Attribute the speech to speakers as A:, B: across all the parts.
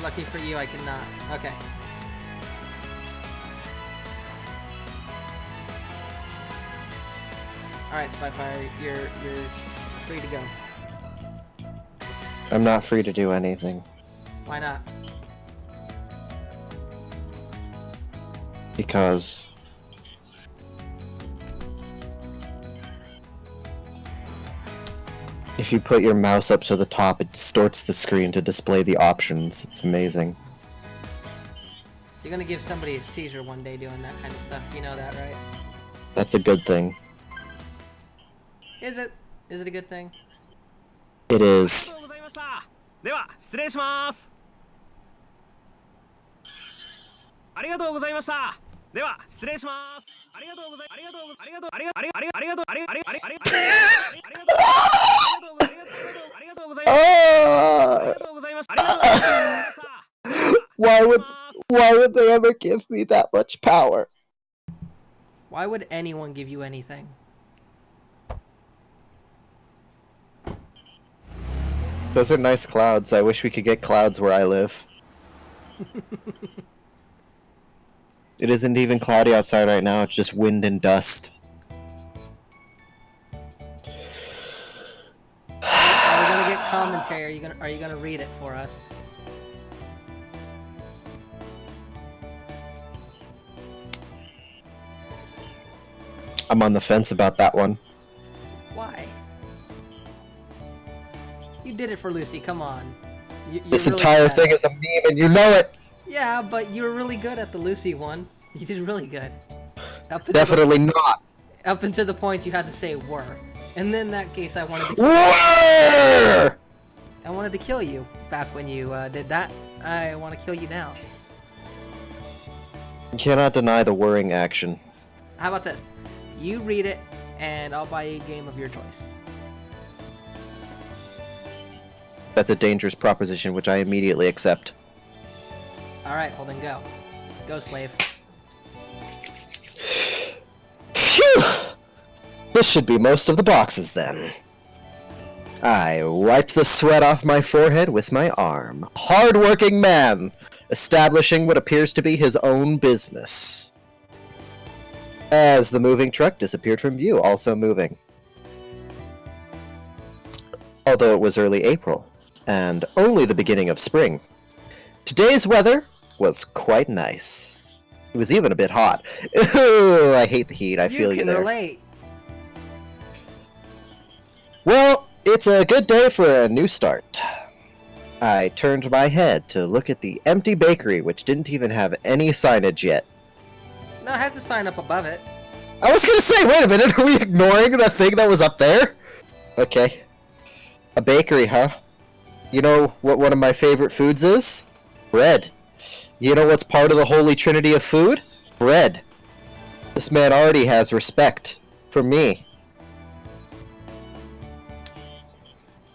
A: Lucky for you, I cannot. Okay. Alright, Spitefire, you're free to go.
B: I'm not free to do anything.
A: Why not?
B: Because... if you put your mouse up to the top, it distorts the screen to display the options. It's amazing.
A: You're gonna give somebody a seizure one day doing that kind of stuff. You know that, right?
B: That's a good thing.
A: Is it? Is it a good thing?
B: It is. Why would they ever give me that much power?
A: Why would anyone give you anything?
B: Those are nice clouds. I wish we could get clouds where I live. It isn't even cloudy outside right now, it's just wind and dust.
A: Are we gonna get commentary? Are you gonna read it for us?
B: I'm on the fence about that one.
A: Why? You did it for Lucy, come on.
B: This entire thing is a meme and you know it!
A: Yeah, but you were really good at the Lucy one. You did really good.
B: Definitely not.
A: Up until the point you had to say were. And in that case, I wanted to kill
B: Were!
A: I wanted to kill you back when you did that. I want to kill you now.
B: You cannot deny the whirring action.
A: How about this? You read it, and I'll buy you a game of your choice.
B: That's a dangerous proposition, which I immediately accept.
A: Alright, well then go. Go, slave.
B: Phew! This should be most of the boxes, then. I wiped the sweat off my forehead with my arm. Hard-working man, establishing what appears to be his own business. As the moving truck disappeared from view, also moving. Although it was early April, and only the beginning of spring. Today's weather was quite nice. It was even a bit hot. Ew, I hate the heat, I feel you there.
A: You can relate.
B: Well, it's a good day for a new start. I turned my head to look at the empty bakery, which didn't even have any signage yet.
A: No, it has a sign up above it.
B: I was gonna say, wait a minute, are we ignoring the thing that was up there? Okay. A bakery, huh? You know what one of my favorite foods is? Bread. You know what's part of the holy trinity of food? Bread. This man already has respect for me.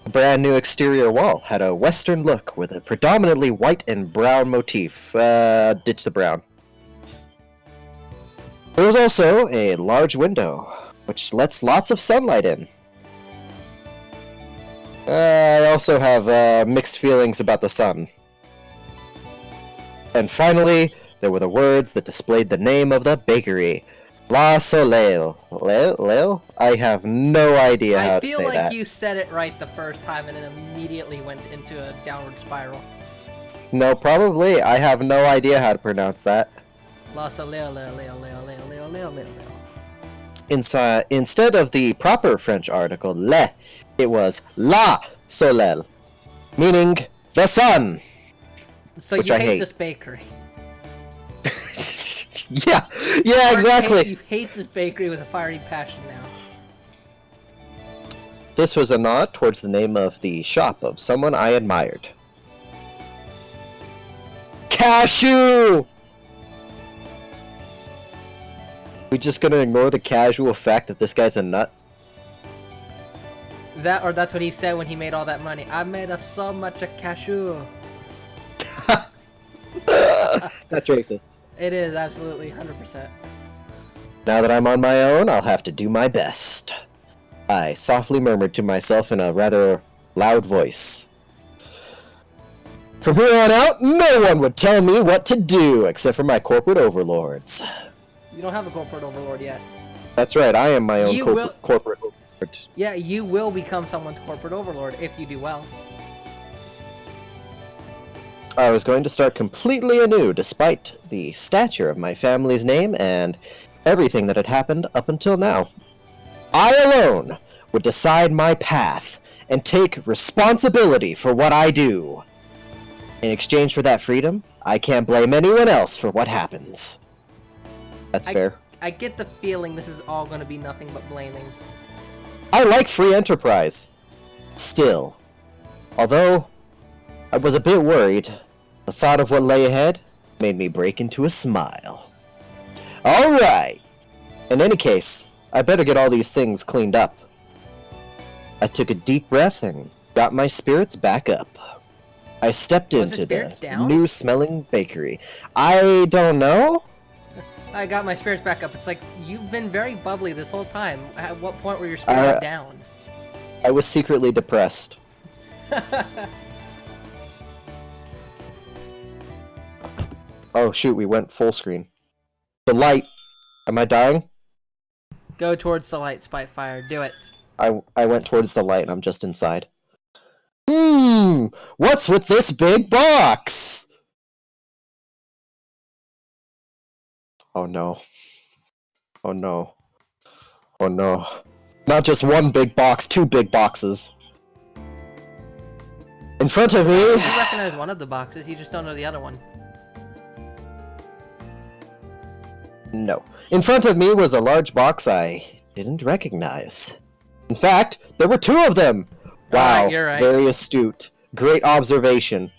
B: A brand new exterior wall had a western look with a predominantly white and brown motif. Ditch the brown. There was also a large window, which lets lots of sunlight in. I also have mixed feelings about the sun. And finally, there were the words that displayed the name of the bakery. La Soleil. Lel? I have no idea how to say that.
A: I feel like you said it right the first time and then immediately went into a downward spiral.
B: No, probably. I have no idea how to pronounce that.
A: La Soleil,
B: Instead of the proper French article, le, it was la soleil, meaning the sun.
A: So you hate this bakery.
B: Yeah, exactly.
A: You hate this bakery with a fiery passion now.
B: This was a nod towards the name of the shop of someone I admired. Cashew! We just gonna ignore the casual fact that this guy's a nut?
A: That's what he said when he made all that money. I made so much a cashew.
B: That's racist.
A: It is, absolutely, 100%.
B: Now that I'm on my own, I'll have to do my best. I softly murmured to myself in a rather loud voice. From here on out, no one would tell me what to do, except for my corporate overlords.
A: You don't have a corporate overlord yet.
B: That's right, I am my own corporate overlord.
A: Yeah, you will become someone's corporate overlord if you do well.
B: I was going to start completely anew, despite the stature of my family's name and everything that had happened up until now. I alone would decide my path and take responsibility for what I do. In exchange for that freedom, I can't blame anyone else for what happens. That's fair.
A: I get the feeling this is all going to be nothing but blaming.
B: I like free enterprise. Still. Although, I was a bit worried. The thought of what lay ahead made me break into a smile. Alright! In any case, I better get all these things cleaned up. I took a deep breath and got my spirits back up. I stepped into the new-smelling bakery. I don't know?
A: I got my spirits back up. It's like, you've been very bubbly this whole time. At what point were your spirits down?
B: I was secretly depressed. Oh shoot, we went full screen. The light! Am I dying?
A: Go towards the light, Spitefire. Do it.
B: I went towards the light and I'm just inside. What's with this big box? Oh no. Oh no. Oh no. Not just one big box, two big boxes. In front of me...
A: You recognize one of the boxes, you just don't know the other one.
B: No. In front of me was a large box I didn't recognize. In fact, there were two of them! Wow,
A: you're right.
B: Very astute. Great observation.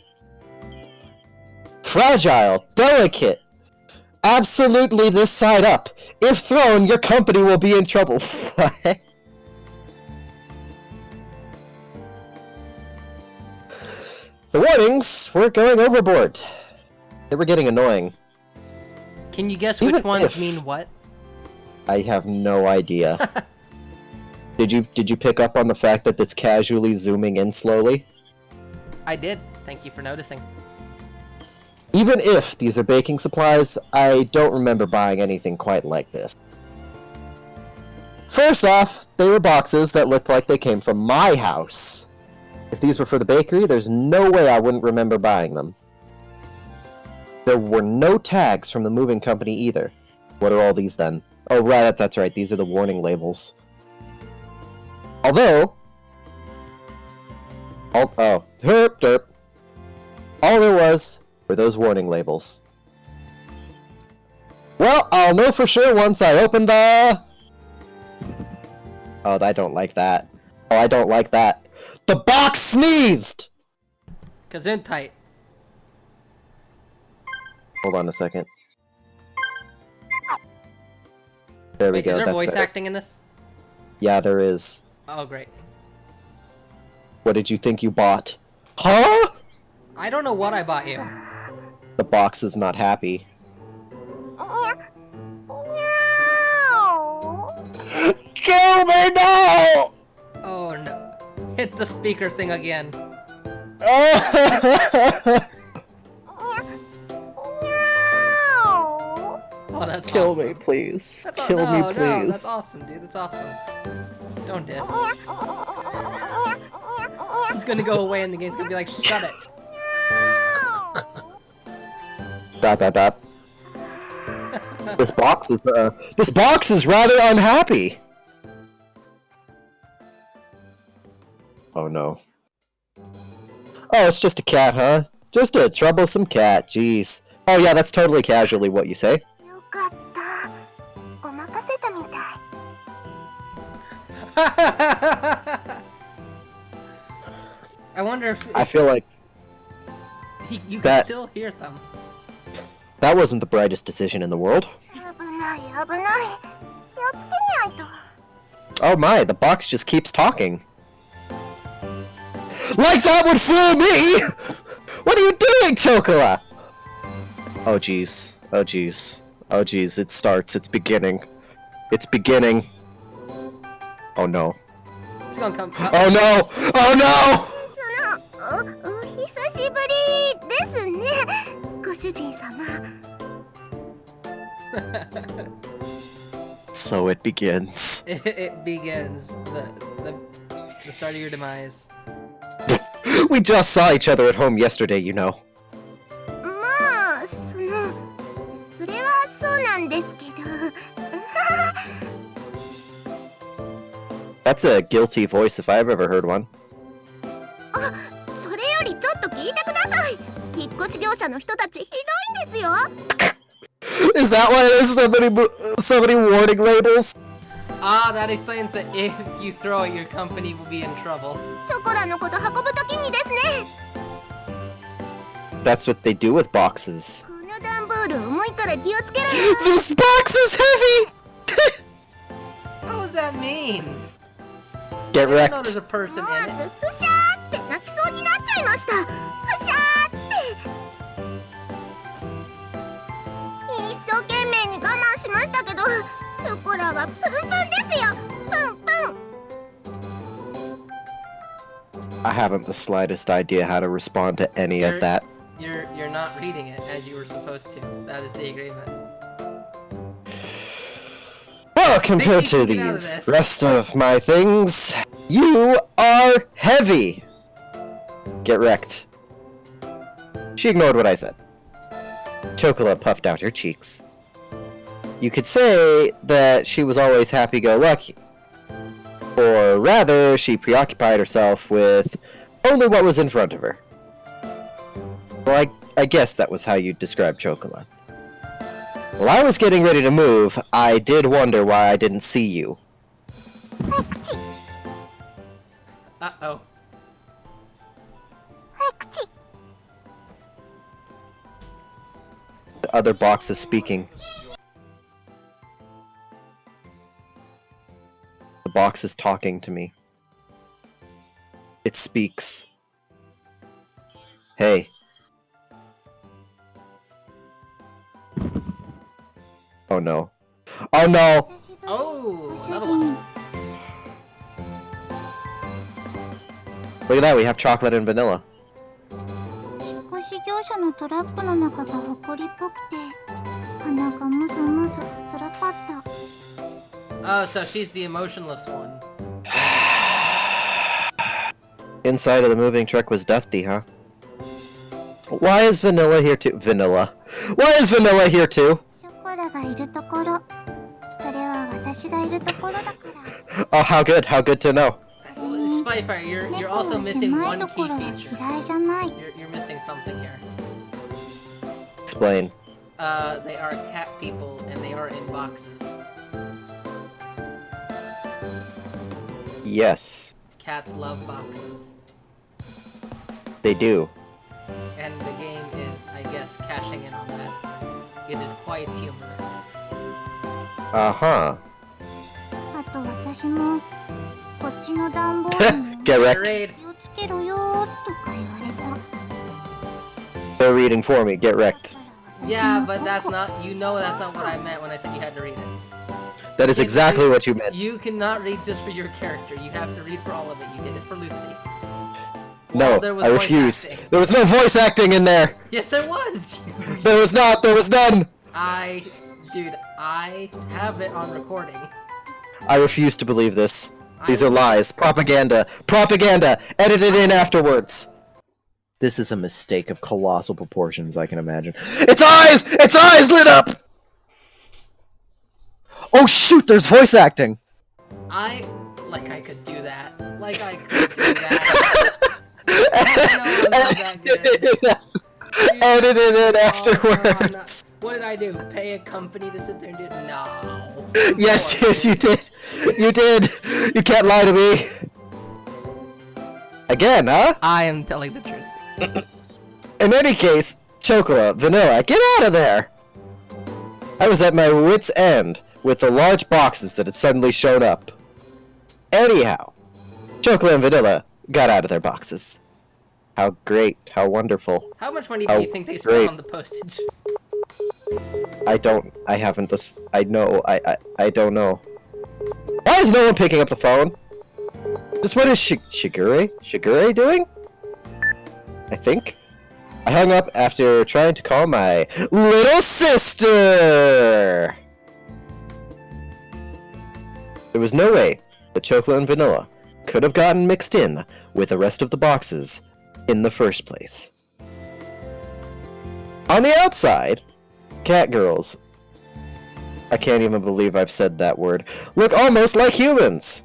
B: Fragile, delicate. Absolutely this side up. If thrown, your company will be in trouble. What? The warnings were going overboard. They were getting annoying.
A: Can you guess which ones mean what?
B: I have no idea. Did you pick up on the fact that it's casually zooming in slowly?
A: I did. Thank you for noticing.
B: Even if these are baking supplies, I don't remember buying anything quite like this. First off, they were boxes that looked like they came from my house. If these were for the bakery, there's no way I wouldn't remember buying them. There were no tags from the moving company either. What are all these then? Oh, right, that's right, these are the warning labels. Although... herp derp. All there was were those warning labels. Well, I'll know for sure once I open the... Oh, I don't like that. Oh, I don't like that. The box sneezed!
A: Gesundheit.
B: Hold on a second. There we go,
A: Is there
B: that's
A: voice
B: better.
A: acting in this?
B: Yeah, there is.
A: Oh, great.
B: What did you think you bought? Huh?
A: I don't know what I bought you.
B: The box is not happy. Kill me now!
A: Oh no. Hit the speaker thing again. Oh, that's
B: Kill
A: awesome.
B: me, please.
A: That's
B: Kill me, please.
A: No, that's awesome, dude. That's awesome. Don't diss. It's gonna go away and the game's gonna be like, shut it.
B: Dot dot dot. This box is rather unhappy. Oh no. Oh, it's just a cat, huh? Just a troublesome cat, jeez. Oh yeah, that's totally casually what you say.
A: I wonder if
B: I feel like
A: you can still hear them.
B: That wasn't the brightest decision in the world. Oh my, the box just keeps talking. Like that would fool me! What are you doing, Chocola? Oh jeez. Oh jeez. Oh jeez, it starts. It's beginning. It's beginning. Oh no.
A: It's gonna come.
B: Oh no! Oh no!
C: 主人様。
B: So it begins.
A: It begins the start of your demise.
B: We just saw each other at home yesterday, you know.
C: まあ、それはそうなんですけど。
B: That's a guilty voice if I've ever heard one.
C: あ、それよりちょっと聞いてください。引っ越し業者の人たちひどいんですよ。
B: Is that why there's so many warning labels?
A: Ah, that explains that if you throw it, your company will be in trouble.
C: ショコラのこと運ぶときにですね。
B: That's what they do with boxes.
C: この段ボール重いから気をつけろよ。
B: This box is heavy!
A: What does that mean?
B: Get
A: I didn't know there's
B: wrecked.
A: a person
C: 思わ
A: in
C: ず
A: it.
C: ふしゃーって泣きそうになっちゃいました。ふしゃーって。 一生懸命に我慢しましたけど、ショコラはプンプンですよ。プンプン。
B: I haven't the slightest idea how to respond to any of that.
A: You're not reading it as you were supposed to. That is the agreement.
B: Well, compared to
A: Get out of
B: the
A: this.
B: rest of my things, you are heavy! Get wrecked. She ignored what I said. Chocola puffed out her cheeks. You could say that she was always happy-go-lucky. Or rather, she preoccupied herself with only what was in front of her. Well, I guess that was how you'd describe Chocola. While I was getting ready to move, I did wonder why I didn't see you.
A: Uh-oh.
B: The other box is speaking. The box is talking to me. It speaks. Hey. Oh no. Oh no!
A: Oh, another one.
B: Look at that, we have chocolate and vanilla.
C: 引っ越し業者のトラックの中がホコリっぽくて、鼻がムズムズ、つらかった。
A: Oh, so she's the emotionless one.
B: Inside of the moving truck was dusty, huh? Why is Vanilla here too? Vanilla. Why is Vanilla here too?
C: ショコラがいるところ、それは私がいるところだから。
B: Oh, how good to know.
A: Spitefire, you're
C: 猫
A: also
C: は
A: missing
C: 狭い
A: one
C: と
A: key
C: ころは
A: feature.
C: 嫌いじゃない。
A: You're missing something here.
B: Explain.
A: They are cat people and they are in boxes.
B: Yes,
A: Cats love boxes.
B: they do.
A: And the game is, I guess, cashing in on that. It is quite humorous.
B: Uh-huh.
C: あと私もこっちの段ボールに
B: Get wrecked.
A: Raid.
C: 気をつけろよーとか言われた。
B: They're reading for me. Get wrecked.
A: Yeah, but that's not, you know that's not what I meant when I said you had to read it.
B: That is exactly what you meant.
A: You cannot read just for your character. You have to read for all of it. You did it for Lucy.
B: No,
A: Well, there was
B: I
A: voice
B: refuse.
A: acting.
B: There was no voice acting in there.
A: Yes, there was!
B: There was not. There was none.
A: Dude, I have it on recording.
B: I refuse to believe this. These are lies. Propaganda. Propaganda. Edited in afterwards. This is a mistake of colossal proportions, I can imagine. Its eyes! Its eyes lit up! Oh shoot, there's voice acting!
A: I could do that. Like I could do that. I know I'm not that good.
B: Edited in
A: Oh,
B: afterwards.
A: no. What did I do? Pay a company to sit there and do it? No.
B: Yes, yes, you did. You did. You can't lie to me. Again, huh?
A: I am telling the truth.
B: In any case, Chocola, Vanilla, get out of there! I was at my wit's end with the large boxes that had suddenly shown up. Anyhow, Chocola and Vanilla got out of their boxes. How great, how wonderful.
A: How much money do
B: Oh,
A: you think they
B: great.
A: spent on the postage?
B: I don't know. Why is no one picking up the phone? What is Shigure doing? I think? I hung up after trying to call my little sister! There was no way that chocolate and vanilla could have gotten mixed in with the rest of the boxes in the first place. On the outside, Catgirls, I can't even believe I've said that word, look almost like humans.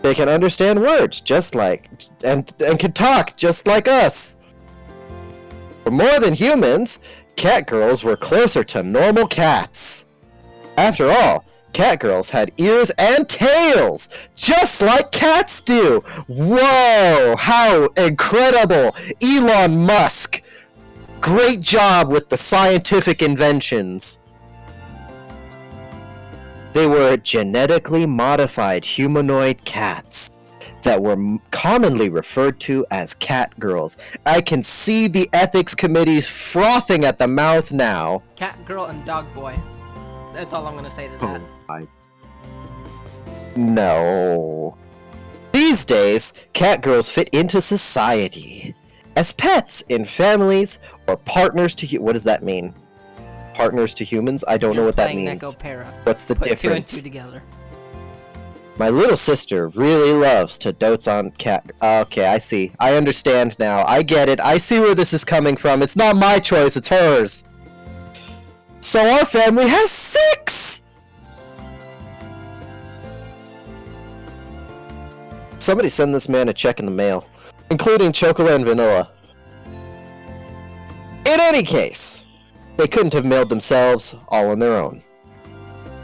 B: They can understand words just like, and can talk just like us. For more than humans, Catgirls were closer to normal cats. After all, Catgirls had ears and tails, just like cats do! Whoa! How incredible! Elon Musk! Great job with the scientific inventions! They were genetically modified humanoid cats that were commonly referred to as Catgirls. I can see the ethics committees frothing at the mouth now.
A: Cat girl and dog boy. That's all I'm gonna say to that.
B: No. These days, Catgirls fit into society. As pets in families or partners to what does that mean? Partners to humans? I don't know what that means.
A: Nekopara.
B: What's the difference?
A: Two and two together.
B: My little sister really loves to dote on cat. Okay, I see. I understand now. I get it. I see where this is coming from. It's not my choice, it's hers. So our family has 6! Somebody send this man a check in the mail, including chocolate and vanilla. In any case, they couldn't have mailed themselves all on their own.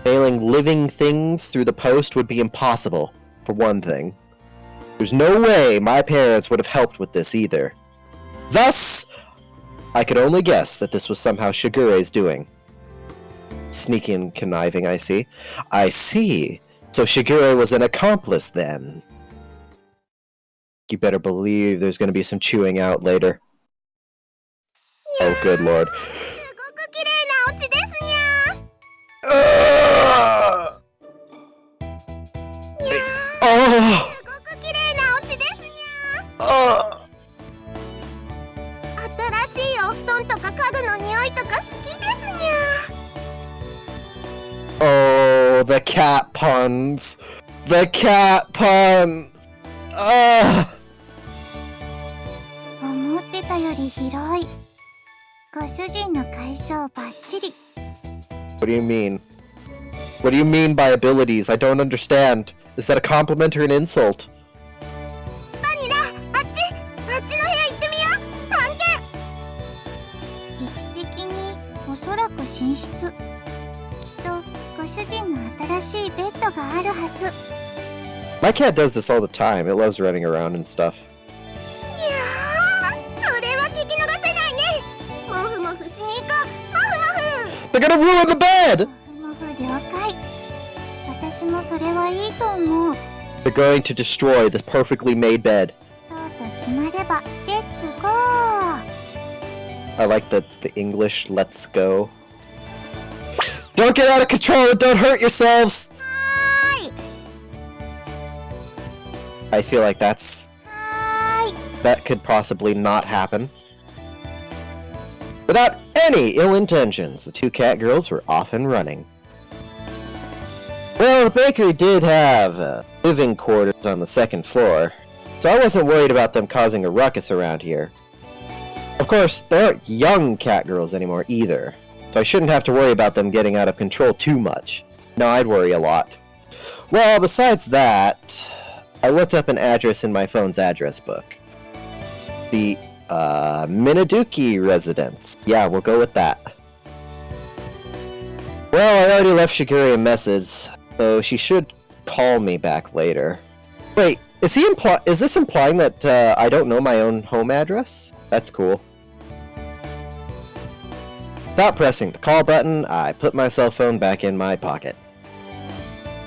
B: Mailing living things through the post would be impossible, for one thing. There's no way my parents would have helped with this either. Thus, I could only guess that this was somehow Shigure's doing. Sneaky and conniving, I see. I see. So Shigure was an accomplice then. You better believe there's gonna be some chewing out later. Oh, good lord. Oh! Oh, the cat puns! The cat puns! Ugh!
C: 思ってたより広い。ご主人の解消バッチリ。
B: What do you mean? What do you mean by abilities? I don't understand. Is that a compliment or an insult?
C: バニラ、あっちの部屋行ってみよう。探検。位置的におそらく寝室。きっとご主人の新しいベッドがあるはず。
B: My cat does this all the time. It loves running around and stuff.
C: いやー、それは聞き逃せないね。もふもふしに行こう。もふもふ。
B: They're gonna ruin the bed!
C: もふもふ了解。私もそれはいいと思う。
B: They're going to destroy this perfectly made bed.
C: そうと決まれば、レッツゴー。
B: I like the English let's go. Don't get out of control and don't hurt yourselves! I feel like that could possibly not happen. Without any ill intentions, the two Catgirls were off and running. Well, the bakery did have living quarters on the second floor, so I wasn't worried about them causing a ruckus around here. Of course, they aren't young Catgirls anymore either, so I shouldn't have to worry about them getting out of control too much. No, I'd worry a lot. Well, besides that, I looked up an address in my phone's address book. The, Minaduki residence. Yeah, we'll go with that. Well, I already left Shigure a message, so she should call me back later. Wait, is this implying that, I don't know my own home address? That's cool. Without pressing the call button, I put my cell phone back in my pocket.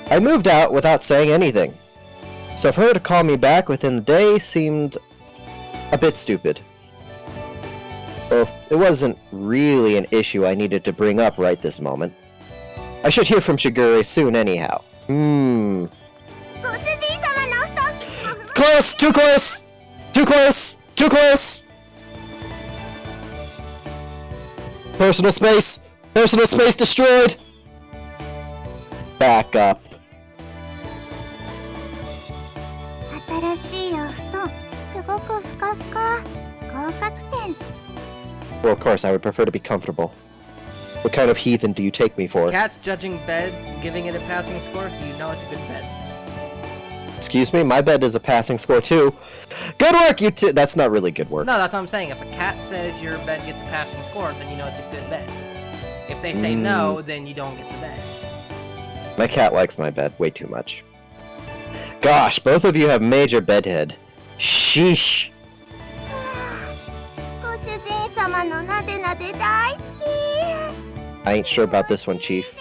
B: I moved out without saying anything. So for her to call me back within the day seemed a bit stupid. Well, it wasn't really an issue I needed to bring up right this moment. I should hear from Shigure soon anyhow. Close! Too close! Too close! Too close! Personal space! Personal space destroyed! Back up.
C: 新しいお布団、すごくふかふか。合格点。
B: Well, of course, I would prefer to be comfortable. What kind of heathen do you take me for?
A: Cat's judging beds, giving it a passing score. You know it's a good bed.
B: Excuse me, my bed is a passing score too. Good work, you two! That's not really good work.
A: No, that's what I'm saying. If a cat says your bed gets a passing score, then you know it's a good bed. If they say no, then you don't get the bed.
B: My cat likes my bed way too much. Gosh, both of you have major bedhead. Sheesh.
C: ご主人様のなでなで大好き。
B: I ain't sure about this one, Chief.
C: です。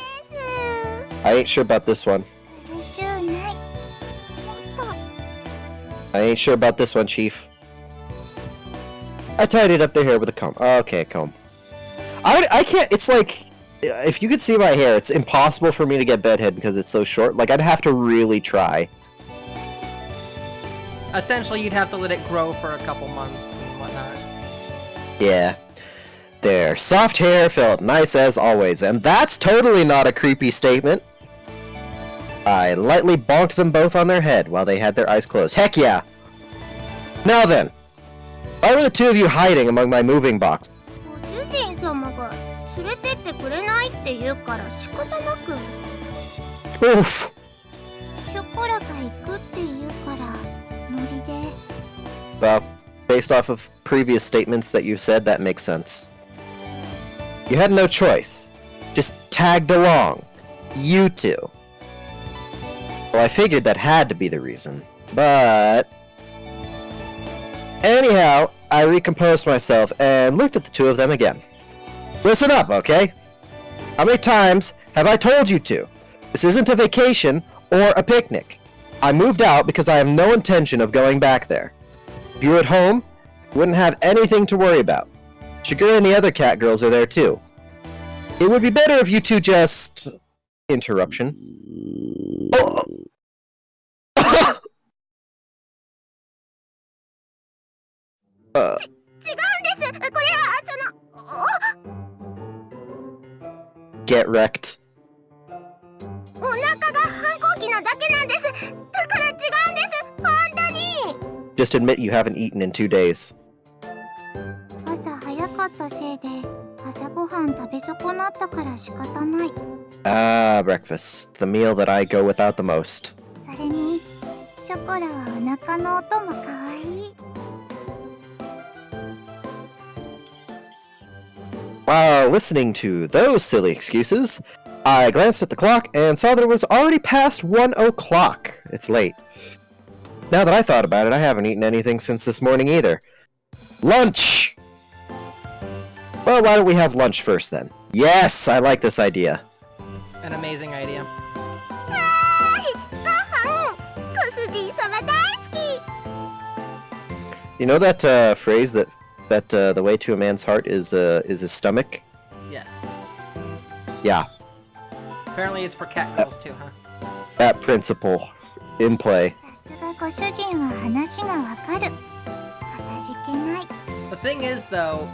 B: I ain't sure about this one.
C: 苦しゅうない。もっと。
B: I ain't sure about this one, Chief. I tidied up their hair with a comb. Okay, comb. I can't, it's like, if you could see my hair, it's impossible for me to get bedhead because it's so short. Like, I'd have to really try.
A: Essentially, you'd have to let it grow for a couple months and whatnot.
B: Yeah. Their soft hair felt nice as always, and that's totally not a creepy statement. I lightly bonked them both on their head while they had their eyes closed. Heck yeah! Now then, why were the two of you hiding among my moving box?
C: ご主人様が連れてってくれないって言うから仕方なく。
B: Oof!
C: ショコラが行くって言うからノリで。
B: Well, based off of previous statements that you've said, that makes sense. You had no choice. Just tagged along. You two. Well, I figured that had to be the reason, but... Anyhow, I recomposed myself and looked at the two of them again. Listen up, okay? How many times have I told you to? This isn't a vacation or a picnic. I moved out because I have no intention of going back there. If you were at home, you wouldn't have anything to worry about. Shigure and the other Catgirls are there too. It would be better if you two just... Interruption. Oh.
C: 違うんです。これは
B: Get wrecked.
C: お腹が反抗期なだけなんです。だから違うんです。本当に。
B: Just admit you haven't eaten in 2 days.
C: 朝早かったせいで朝ごはん食べ損なったから仕方ない。
B: Ah, breakfast. The meal that I go without the most.
C: それにショコラはお腹の音も可愛い。
B: While listening to those silly excuses, I glanced at the clock and saw that it was already past 1 o'clock. It's late. Now that I thought about it, I haven't eaten anything since this morning either. Lunch! Well, why don't we have lunch first then? Yes, I like this idea.
A: An amazing idea.
C: はーい、ご飯。ご主人様大好き。
B: You know that phrase that the way to a man's heart is his stomach?
A: Yes.
B: Yeah,
A: Apparently it's for Catgirls too, huh?
B: that principle in play.
C: さすがご主人は話がわかる。かたじけない。
A: The thing is, though,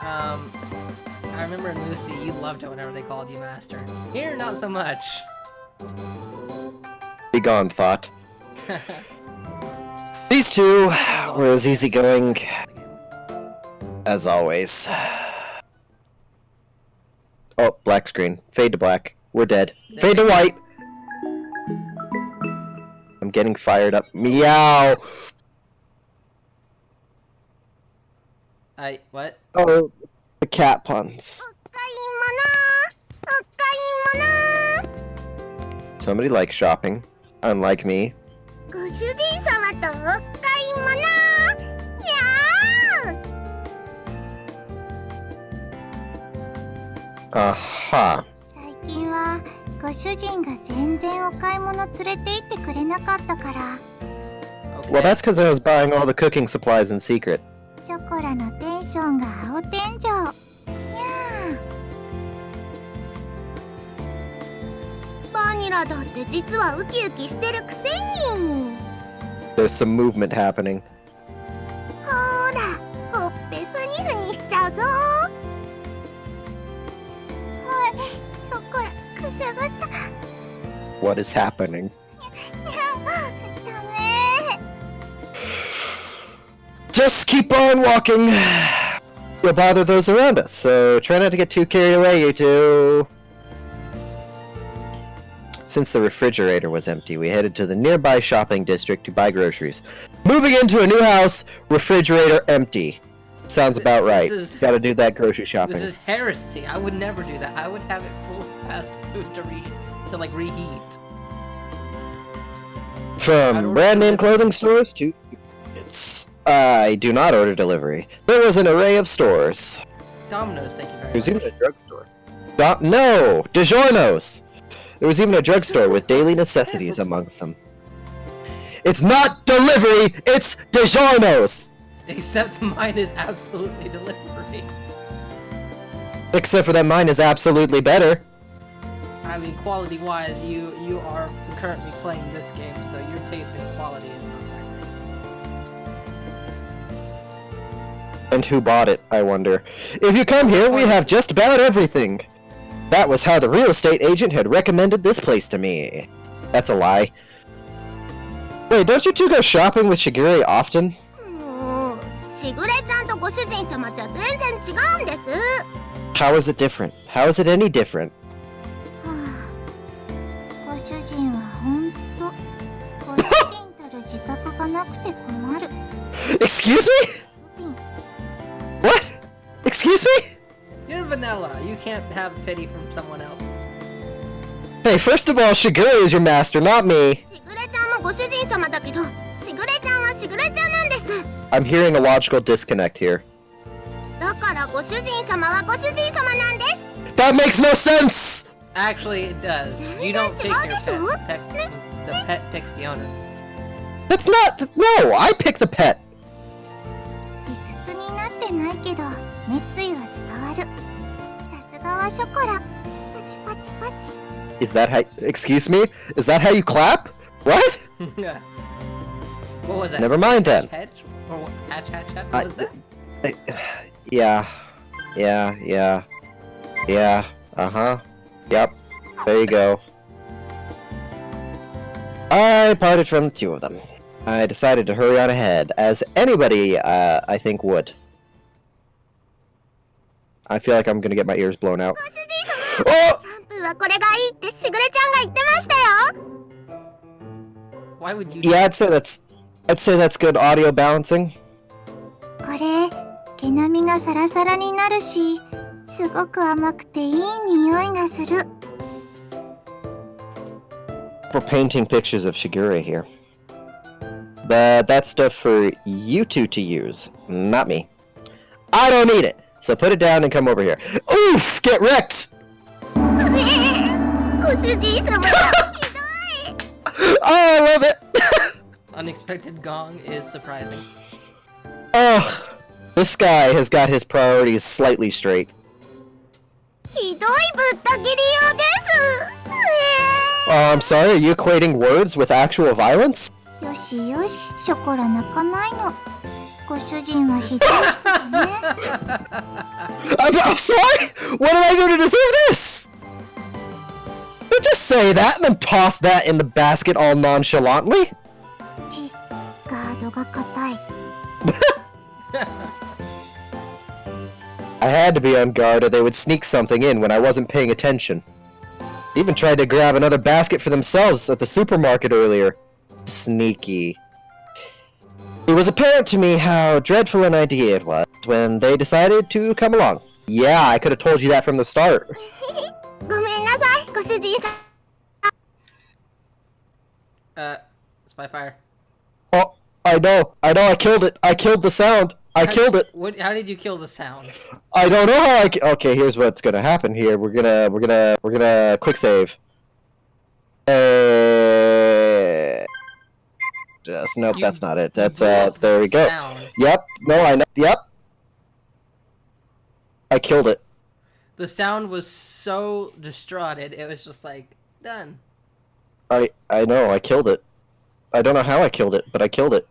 A: I remember in Lucy, you loved it whenever they called you Master. Here, not so much.
B: Be gone, thought. These two were as easygoing as always. Oh, black screen. Fade to black. We're dead. Fade to white! I'm getting fired up. Meow!
A: What?
B: Oh, the cat puns.
C: お買い物。
B: Somebody likes shopping, unlike me.
C: ご主人様とお買い物。にゃー。
B: Aha.
C: 最近はご主人が全然お買い物連れて行ってくれなかったから
A: Okay.
B: Well, that's because I was buying all the cooking supplies in secret.
C: ショコラのテンションが青天井。にゃー。バニラだって実はウキウキしてるくせに。
B: There's some movement happening.
C: ほーら、ほっぺふにふにしちゃうぞ。
B: What is happening?
C: ダメ
B: Just keep on walking. You'll bother those around us, so try not to get too carried away, you two. Since the refrigerator was empty, we headed to the nearby shopping district to buy groceries. Moving into a new house, refrigerator empty. Sounds about right. Gotta do that grocery shopping.
A: This is heresy. I would never do that. I would have it full of fast food to reheat.
B: From brand name clothing stores to I do not order delivery. There was an array of stores.
A: Domino's, thank you very much.
B: There's even a drugstore. No! DiGiorno's! There was even a drugstore with daily necessities amongst them. It's not delivery, it's DiGiorno's!
A: Except mine is absolutely delivery.
B: Except for that mine is absolutely better.
A: I mean, quality-wise, you are currently playing this game, so your taste in quality is not that great.
B: And who bought it, I wonder. If you come here, we have just about everything. That was how the real estate agent had recommended this place to me. That's a lie. Wait, don't you two go shopping with Shigure often?
C: しぐれちゃんとご主人様じゃ全然違うんです。
B: How is it different? How is it any different?
C: ご主人はほんとご主人たる自覚がなくて困る。
B: Excuse me? What? Excuse me?
A: You're vanilla. You can't have pity from someone else.
B: Hey, first of all, Shigure is your master, not me.
C: しぐれちゃんもご主人様だけど、しぐれちゃんはしぐれちゃんなんです。
B: I'm hearing a logical disconnect here.
C: だからご主人様はご主人様なんです。
B: That makes no sense!
A: Actually, it does. You don't pick your pet. The pet picks the owner.
B: That's not... No, I pick the pet!
C: 理屈になってないけど、熱意は伝わる。さすがはショコラ。パチパチパチ。
B: Is that how... Excuse me? Is that how you clap? What?
A: What was that?
B: Never mind then.
A: Hedge? Or hatch? What was that?
B: Yeah. Uh-huh. Yep. There you go. I parted from the two of them. I decided to hurry on ahead, as anybody, I think would. I feel like I'm gonna get my ears blown out.
C: ご主人様、
B: Oh!
C: シャンプーはこれがいいってしぐれちゃんが言ってましたよ。
A: Why would you?
B: Yeah, I'd say that's good audio balancing.
C: これ、毛並みがサラサラになるし、すごく甘くていい匂いがする。
B: We're painting pictures of Shigure here. But that's stuff for you two to use, not me. I don't need it, so put it down and come over here. Oof! Get wrecked!
C: ご主人様、ひどい。
B: Oh, I love it!
A: Unexpected gong is surprising.
B: Oh, this guy has got his priorities slightly straight.
C: ひどいぶった切りようです。
B: Oh, I'm sorry, are you equating words with actual violence?
C: よしよし、ショコラ泣かないの。ご主人はひどい人ね。
B: I'm sorry? What did I do to deserve this? Don't just say that and then toss that in the basket all nonchalantly.
C: ガードが硬い。
B: I had to be on guard or they would sneak something in when I wasn't paying attention. They even tried to grab another basket for themselves at the supermarket earlier. Sneaky. It was apparent to me how dreadful an idea it was when they decided to come along. Yeah, I could have told you that from the start.
C: ごめんなさい、ご主人さん。
A: Spitefire.
B: Oh, I know, I killed it. I killed the sound. I killed it.
A: How did you kill the sound?
B: I don't know how okay, here's what's gonna happen here. We're gonna quick save. Nope, that's not it. That's there we go.
A: Sound.
B: Yep. No, I know. Yep. I killed it.
A: The sound was so distraughted, it was just like, done.
B: I know, I killed it. I don't know how I killed it, but I killed it.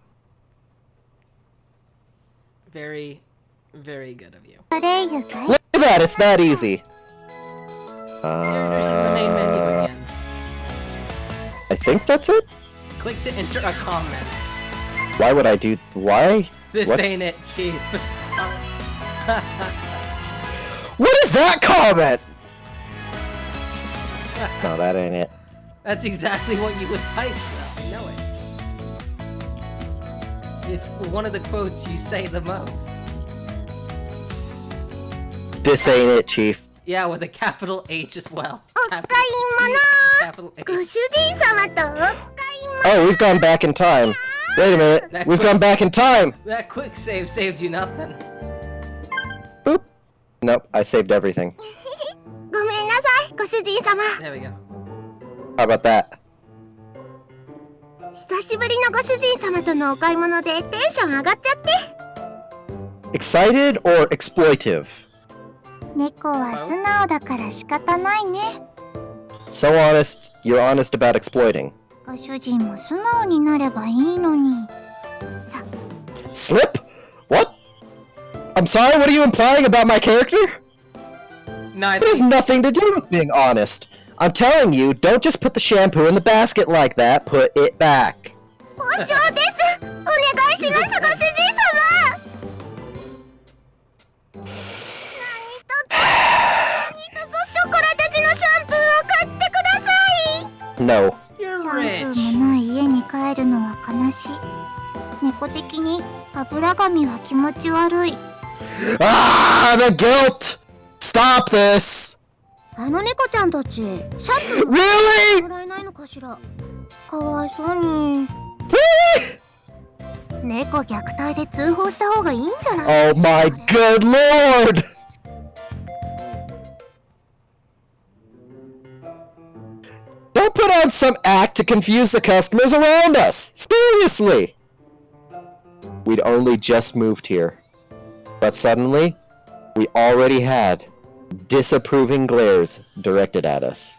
A: Very, very good of you.
C: あれ、ゆかい。
B: Look at that, it's that easy.
A: There's the main menu.
B: I think that's it?
A: Click to enter a comment.
B: Why would I do... Why?
A: This
B: What?
A: ain't it, Chief.
B: What is that comment? No, that ain't it.
A: That's exactly what you would type, though. I know it. It's one of the quotes you say the most.
B: This ain't it, Chief.
A: Yeah, with a capital H as well.
C: お買い物
A: Capital H.
C: ご主人様とお買い物
B: Oh, we've gone back in time. Wait a minute. We've gone back in time.
A: That quick save saved you nothing.
B: Boop. Nope, I saved everything.
C: ごめんなさい、ご主人様
A: There we go.
B: How about that?
C: 久しぶりのご主人様とのお買い物でテンション上がっちゃって
B: Excited or exploitive?
C: 猫は素直だから仕方ないね
B: So honest, you're honest about exploiting.
C: ご主人も素直になればいいのにさ
B: Slip? What? I'm sorry, what are you implying about my character?
A: No, I
B: It has
A: think
B: nothing to do with being honest. I'm telling you, don't just put the shampoo in the basket like that, put it back.
C: 交渉ですお願いしますご主人様何卒ショコラたちのシャンプーを買ってください
B: No.
A: you're
C: シャンプ
A: rich.
C: ーもない家に帰るのは悲しい猫的に油紙は気持ち悪い
B: Ah, the guilt! Stop this!
C: あの猫ちゃんたちシャンプーも
B: Really?
C: もらえないのかしらかわいそうに
B: Really?
C: 猫虐待で通報した方がいいんじゃない
B: Oh my good lord! Don't put on some act to confuse the customers around us! Seriously! We'd only just moved here. But suddenly, we already had disapproving glares directed at us.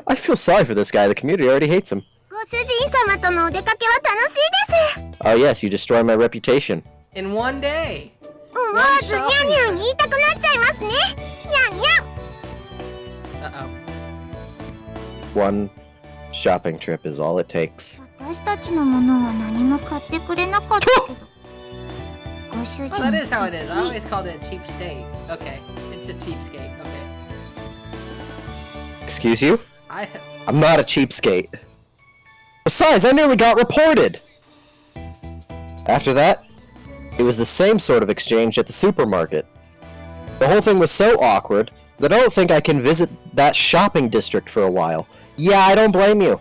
B: I feel sorry for this guy. The community already hates him.
C: ご主人様とのお出かけは楽しいです
B: Oh yes, you destroy my reputation.
A: In one day.
C: 思わずニャンニャン言いたくなっちゃいますねニャンニャン
A: Uh-oh.
B: One shopping trip is all it takes.
C: 私たちのものは何も買ってくれなかったけどご主
A: Oh,
C: 人
A: that is how it is. I always called it a cheapskate. Okay. It's a cheapskate. Okay.
B: Excuse you?
A: I...
B: I'm not a cheapskate. Besides, I nearly got reported! After that, it was the same sort of exchange at the supermarket. The whole thing was so awkward that I don't think I can visit that shopping district for a while. Yeah, I don't blame you.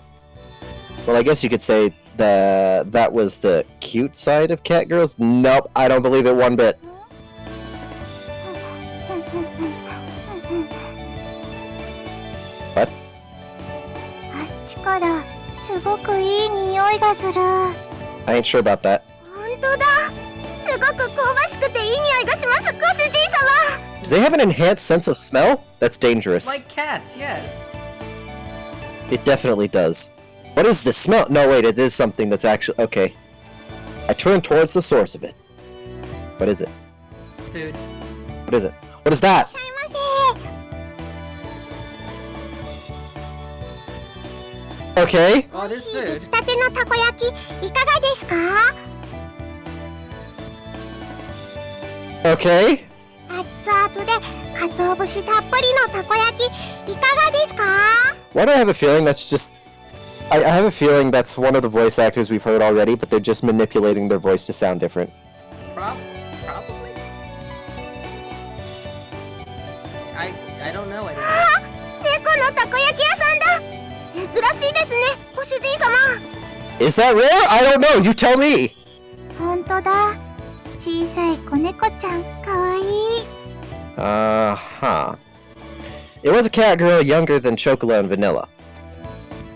B: Well, I guess you could say that was the cute side of Catgirls? Nope, I don't believe it one bit. What?
C: あっちからすごくいい匂いがする
B: I ain't sure about that.
C: 本当だすごく香ばしくていい匂いがしますご主人様
B: Do they have an enhanced sense of smell? That's dangerous.
A: Like cats, yes.
B: It definitely does. What is this smell? No, wait, it is something that's actually... Okay. I turn towards the source of it. What is it?
A: Food.
B: What is it? What is that?
C: いらっしゃいませ
B: Okay.
A: Oh, it is
C: 出
A: food.
C: 来たてのたこ焼きいかがですか
B: Okay.
C: 熱々で鰹節たっぷりのたこ焼きいかがですか
B: Why do I have a feeling that's just... I have a feeling that's one of the voice actors we've heard already, but they're just manipulating their voice to sound different.
A: Probably. I don't know it.
C: あ猫のたこ焼き屋さんだ珍しいですねご主人様
B: Is that rare? I don't know. You tell me.
C: 本当だ小さい子猫ちゃんかわいい
B: Uh-huh. It was a cat girl younger than Chocola and Vanilla.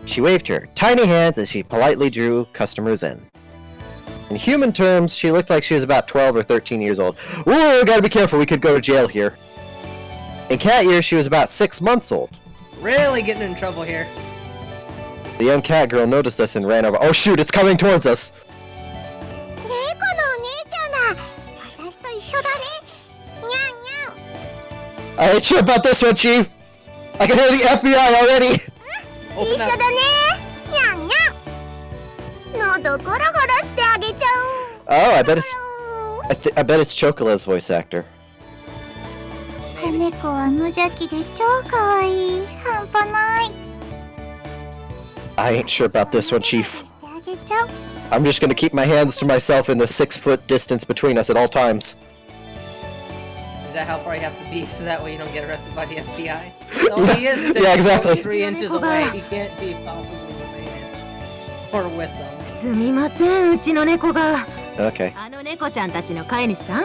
B: She waved her tiny hands as she politely drew customers in. In human terms, she looked like she was about 12 or 13 years old. Ooh, gotta be careful, we could go to jail here. In cat years, she was about 6 months old.
A: Really getting in trouble here.
B: The young cat girl noticed us and ran over. Oh shoot, it's coming towards us!
C: 猫のお姉ちゃんだ私と一緒だねにゃんにゃん
B: I ain't sure about this one, Chief! I can hear the FBI already!
C: 一緒だねにゃんにゃん喉ゴロゴロしてあげちゃう
B: Oh, I bet I bet it's Chocola's voice actor.
C: 子猫は無邪気で超可愛い半端ない
B: I ain't sure about this one, Chief.
C: してあげちゃう
B: I'm just gonna keep my hands to myself in a 6-foot distance between us at all times.
A: Is that how far you have to be so that way you don't get arrested by the FBI? No, he is
B: Yeah, exactly.
A: 3 inches away. He can't be possibly related. Or with them.
D: すみません、うちの猫が。
B: Okay.
D: あの猫ちゃんたちの飼い主さ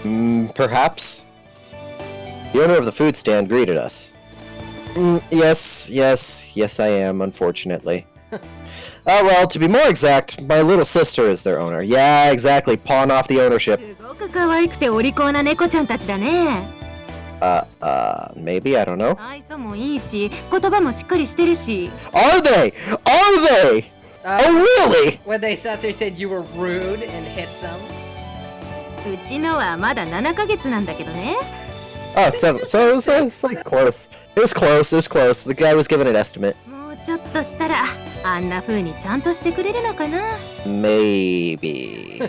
D: ん？
B: Perhaps? The owner of the food stand greeted us. Yes, I am, unfortunately. Well, to be more exact, my little sister is their owner. Yeah, exactly, pawn off the ownership.
D: すごく可愛くてお利口な猫ちゃんたちだね。
B: Maybe, I don't know.
D: 愛想もいいし、言葉もしっかりしてるし。
B: Are they? Oh, really?
A: When they sat there, said you were rude and hit them.
D: うちのはまだ7ヶ月なんだけどね。
B: Oh, 7. So it's like close. It was close. The guy was given an estimate.
D: もうちょっとしたら、あんな風にちゃんとしてくれるのかな。
B: Maybe.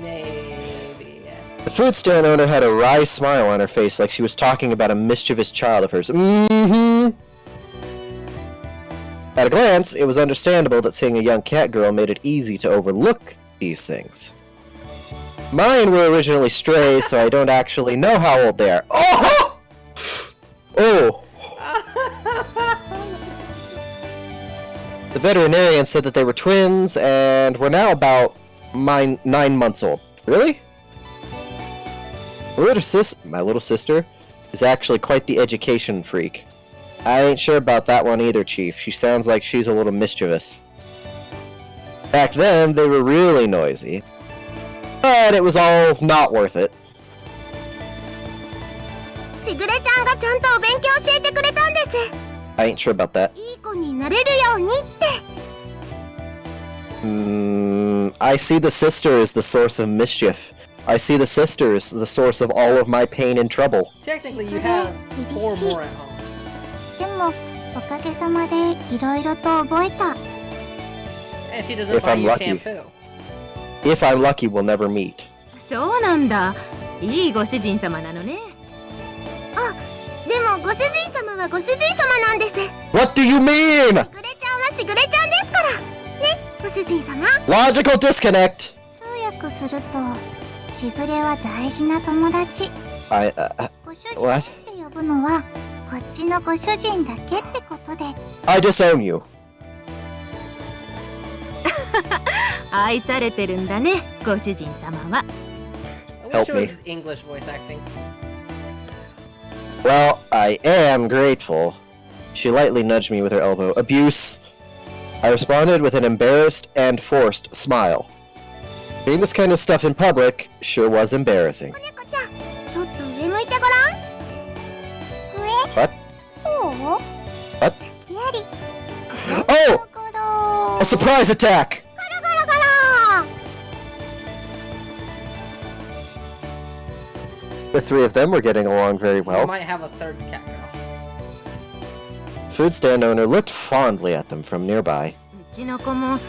A: Maybe.
B: The food stand owner had a wry smile on her face like she was talking about a mischievous child of hers. At a glance, it was understandable that seeing a young cat girl made it easy to overlook these things. Mine were originally strays, so I don't actually know how old they are. Oh! Oh! The veterinarian said that they were twins and were now about 9 months old. Really? My little sister is actually quite the education freak. I ain't sure about that one either, Chief. She sounds like she's a little mischievous. Back then, they were really noisy. But it was all not worth it.
C: しぐれちゃんがちゃんとお勉強教えてくれたんです
B: I ain't sure about that.
C: いい子になれるようにって
B: I see the sister as the source of mischief. I see the sister as the source of all of my pain and trouble.
A: Technically, you have 4 more at home.
C: でもおかげさまでいろいろと覚えた
A: And she doesn't
B: If
A: buy
B: I'm
A: you
B: lucky.
A: shampoo.
B: If I'm lucky, we'll never meet.
D: そうなんだ。いいご主人様なのね。
C: あでもご主人様はご主人様なんです
B: What do you mean?
C: しぐれちゃんはしぐれちゃんですからねご主人様
B: Logical disconnect.
C: 通訳するとしぐれは大事な友達 ご主人
B: What?
C: って呼ぶのはこっちのご主人だけってことで
B: I disown you.
D: 愛されてるんだね、ご主人様は。
A: I wish
B: Help
A: it was
B: me.
A: English voice acting.
B: Well, I am grateful. She lightly nudged me with her elbow. Abuse. I responded with an embarrassed and forced smile. Doing this kind of stuff in public sure was embarrassing.
C: 子猫ちゃんちょっと上向いてごらん上
B: What?
C: こう
B: What?
C: きやり
B: Oh!
C: ゴロ
B: A surprise attack!
C: ゴロゴロゴロ
B: The 3 of them were getting along very
A: You
B: well.
A: might have a third cat girl.
B: Food stand owner looked fondly at them from nearby.
D: うちの子も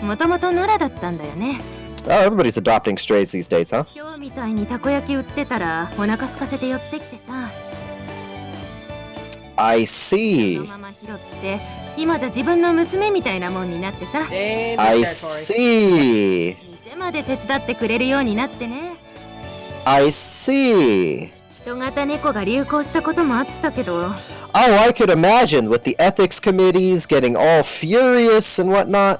D: もともと野良だったんだよね。
B: Oh, everybody's adopting strays these days, huh?
D: 今日みたいにたこ焼き売ってたらお腹空かせて寄ってきてさ。
B: I
D: そ
B: see.
D: のまま拾って今じゃ自分の娘みたいなもんになってさ。
A: Dangerous
B: I
A: territory.
B: see.
D: 店まで手伝ってくれるようになってね。
B: I see.
D: 人型猫が流行したこともあったけど、
B: Oh, I could imagine with the ethics committees getting all furious and whatnot.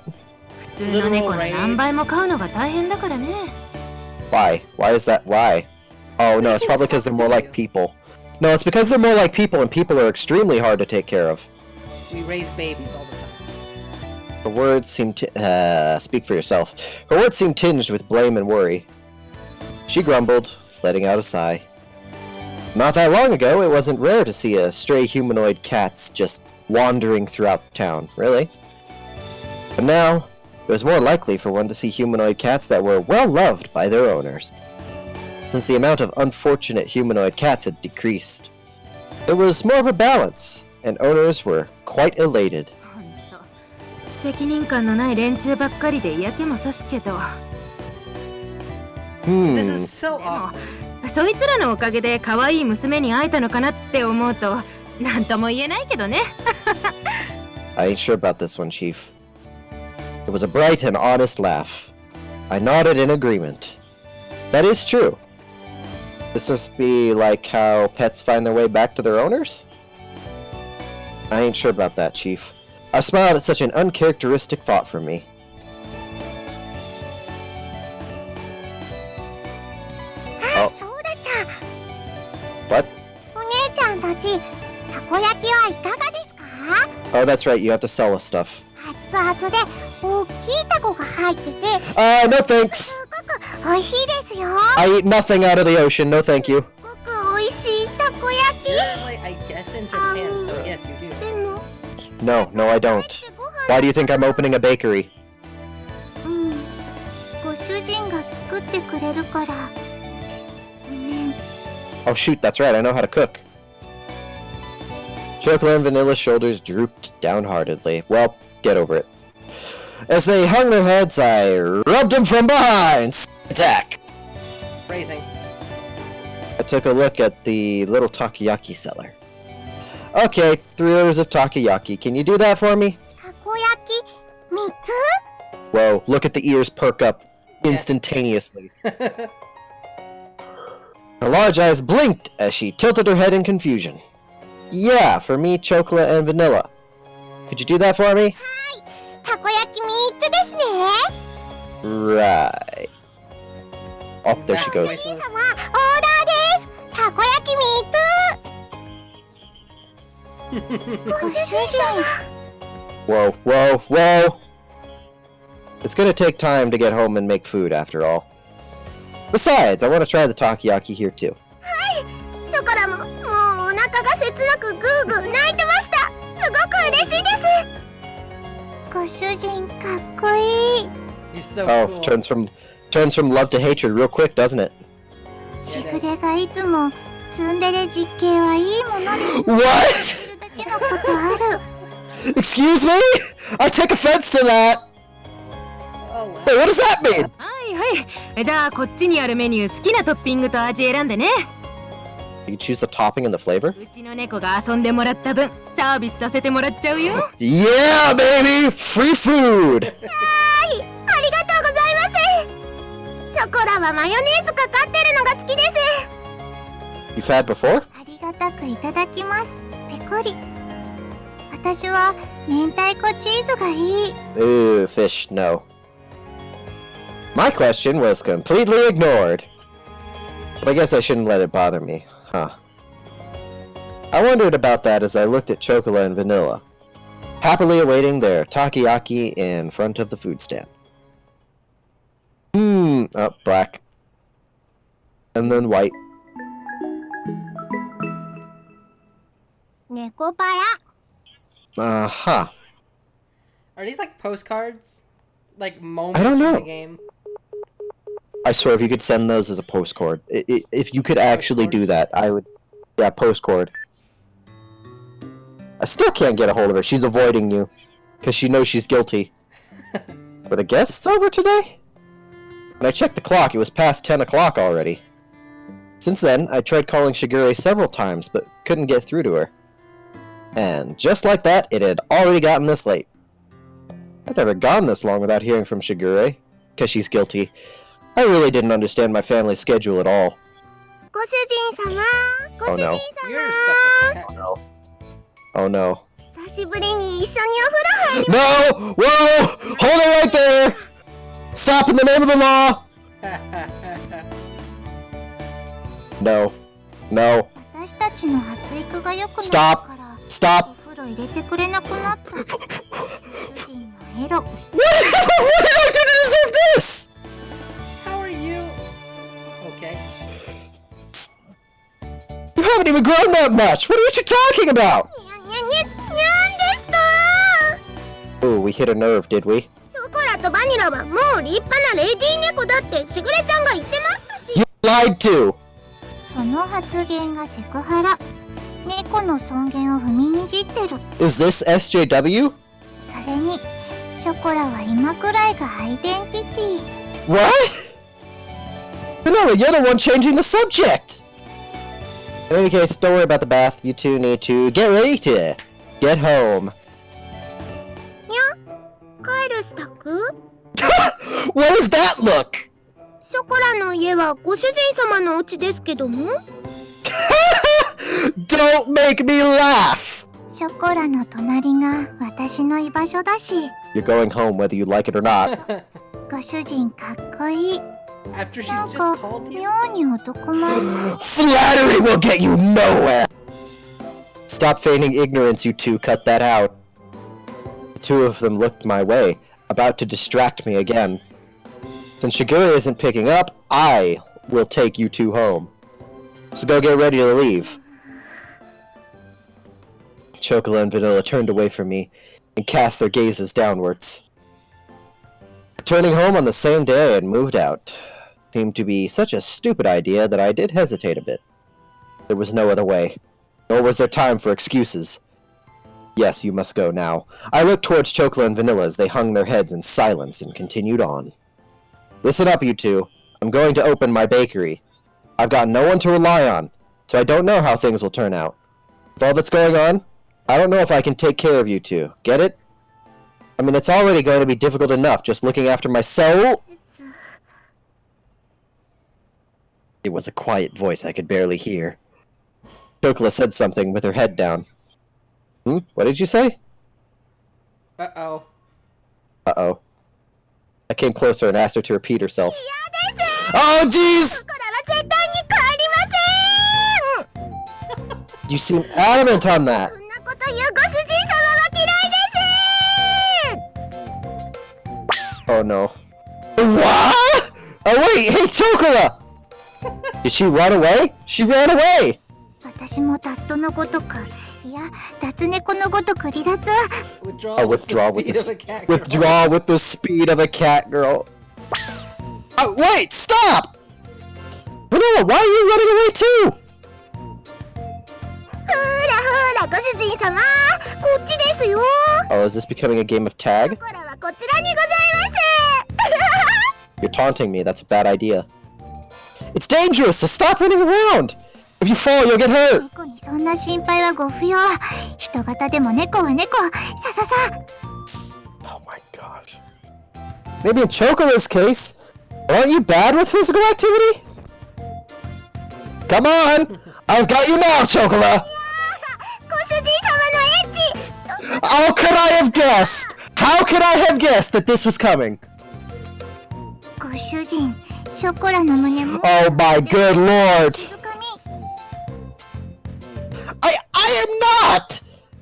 D: 普通の猫の何倍も飼うのが大変だからね。
B: Why? Why is that? Why? Oh, no, it's probably because they're more like people. No, it's because they're more like people and people are extremely hard to take care of.
A: We raise babies all the time.
B: Her words seemed to... speak for yourself. Her words seemed tinged with blame and worry. She grumbled, letting out a sigh. Not that long ago, it wasn't rare to see a stray humanoid cats just wandering throughout town, really. But now, it was more likely for one to see humanoid cats that were well loved by their owners, since the amount of unfortunate humanoid cats had decreased. It was more of a balance, and owners were quite elated.
D: ほんと責任感のない連中ばっかりで嫌気もさすけど、
A: This
B: Hmm.
A: is so
D: でも
A: awkward.
D: そいつらのおかげで可愛い娘に会えたのかなって思うとなんとも言えないけどね。
B: I ain't sure about this one, Chief. It was a bright and honest laugh. I nodded in agreement. That is true. This must be like how pets find their way back to their owners? I ain't sure about that, Chief. I smiled at such an uncharacteristic thought from me.
C: あ、
B: Oh.
C: そうだった。
B: What?
C: お姉ちゃんたち、たこ焼きはいかがですか？
B: Oh, that's right, you have to sell us stuff.
C: 熱々で大きいタコが入ってて、
B: No thanks!
C: すごく美味しいですよ。
B: I eat nothing out of the ocean, no thank you.
C: すごく美味しいたこ焼き。
A: You're like, I guess in Japan, so yes, you do.
C: でも、
B: No, I don't. Why do you think I'm opening a bakery?
C: ご主人が作ってくれるから。ごめん。
B: Oh shoot, that's right, I know how to cook. Chocolate and Vanilla's shoulders drooped downheartedly. Well, get over it. As they hung their heads, I rubbed him from behind! Attack!
A: Phrasing.
B: I took a look at the little takoyaki seller. Okay, 3 orders of takoyaki. Can you do that for me?
C: たこ焼き3つ？
B: Whoa, look at the ears perk up instantaneously. Her large eyes blinked as she tilted her head in confusion. Yeah, for me, chocolate and vanilla. Could you do that for me?
C: たこ焼き3つですね。
B: Right. Oh, there she
C: ご
B: goes.
C: 主人様、オーダーです。たこ焼き3つ。ご主人。
B: Whoa. It's gonna take time to get home and make food, after all. Besides, I want to try the takoyaki here too.
C: ソコラも、もうお腹が切なくグーグー泣いてました。すごく嬉しいです。ご主人かっこいい。
A: You're so
B: Oh,
A: cool.
B: turns from love to hatred real quick, doesn't it?
C: シグレがいつもツンデレ実刑はいいものに
B: What?
C: するだけのことある。
B: Excuse me? I take offense to that!
A: Oh, wow.
B: Wait, what does that mean?
D: はいはい。じゃあこっちにあるメニュー好きなトッピングと味選んでね。
B: You choose the topping and the flavor?
D: うちの猫が遊んでもらった分サービスさせてもらっちゃうよ。
B: Yeah, baby! Free food!
C: はい、ありがとうございます。ショコラはマヨネーズかかってるのが好きです。
B: You've had before?
C: ありがたくいただきます。ペコリ。私は明太子チーズがいい。
B: Ooh, fish, no. My question was completely ignored. But I guess I shouldn't let it bother me, huh? I wondered about that as I looked at Chocola and Vanilla, happily awaiting their takoyaki in front of the food stand. Oh, black. And then white.
C: ネコパラ。
B: Uh-huh.
A: Are these like postcards? Like moments
B: I don't
A: in
B: know.
A: the game?
B: I swear, if you could send those as a postcard, if you could actually do that, I would. Yeah, postcard. I still can't get a hold of her. She's avoiding you, because she knows she's guilty. Were the guests over today? When I checked the clock, it was past 10 o'clock already. Since then, I tried calling Shigure several times, but couldn't get through to her. And just like that, it had already gotten this late. I'd never gone this long without hearing from Shigure, because she's guilty. I really didn't understand my family's schedule at all.
C: ご主人様、ご主人
B: no.
C: 様。
A: You're stuck with the Catgirls.
B: Oh no.
C: 久しぶりに一緒にお風呂入り
B: No! Whoa! Hold it right there! Stop in the name of the law! No. No.
C: 私たちの発育が良くなった
B: Stop.
C: から
B: Stop!
C: お風呂入れてくれなくなったご主人のエロ
B: What did I do to deserve this?
A: How are you? Okay.
B: You haven't even grown that much! What are you talking about?
C: にゃにゃにゃにゃんですか
B: Ooh, we hit a nerve, did we?
C: ショコラとバニラはもう立派なレディー猫だってしぐれちゃんが言ってましたし
B: You lied to!
C: その発言がセクハラ猫の尊厳を踏みにじってる。
B: Is this SJW?
C: それにショコラは今くらいがアイデンティティ。
B: What? Vanilla, you're the one changing the subject! In any case, don't worry about the bath. You two need to get ready to get home.
C: 帰る支度？
B: What does that look?
C: ショコラの家はご主人様のお家ですけども。
B: Don't make me laugh!
C: ショコラの隣が私の居場所だし。
B: You're going home whether you like it or not.
C: ご主人かっこいい。
A: After she
C: なん
A: just
C: か
A: called you?
C: 妙に男前。
B: Flattery will get you nowhere! Stop feigning ignorance, you two. Cut that out. The two of them looked my way, about to distract me again. Since Shigure isn't picking up, I will take you two home. So go get ready to leave. Chocola and Vanilla turned away from me and cast their gazes downwards. Returning home on the same day I had moved out seemed to be such a stupid idea that I did hesitate a bit. There was no other way, nor was there time for excuses. Yes, you must go now. I looked towards Chocola and Vanilla as they hung their heads in silence and continued on. Listen up, you two. I'm going to open my bakery. I've got no one to rely on, so I don't know how things will turn out. With all that's going on, I don't know if I can take care of you two. Get it? I mean, it's already going to be difficult enough just looking after my soul. It was a quiet voice I could barely hear. Chocola said something with her head down. What did you say?
A: Uh-oh.
B: Uh-oh. I came closer and asked her to repeat herself. Oh, jeez! You seem adamant on that. Oh no. What? Oh wait, hey Chocola! Did she run away? She ran away!
C: 私もダットのごとく、いや、脱猫のごとく離脱。
A: Withdraw with the speed of a cat girl.
B: withdraw with the speed of a cat girl. Oh, wait, stop! Vanilla, why are you running away too?
C: ほらほら、ご主人様、こっちですよ。
B: Oh, is this becoming a game of tag?
C: こらはこちらにございます。
B: You're taunting me, that's a bad idea. It's dangerous, so stop running around! If you fall, you'll get hurt!
C: 猫にそんな心配はご不要。人型でも猫は猫。さささ。
B: Oh my god. Maybe in Chocola's case, aren't you bad with physical activity? Come on! I've got you now, Chocola!
C: ご主人様のエッチ。
B: How could I have guessed? How could I have guessed that this was coming?
C: ご主人、ショコラの胸も。
B: Oh my good lord!
C: 静かみ。
B: I am not!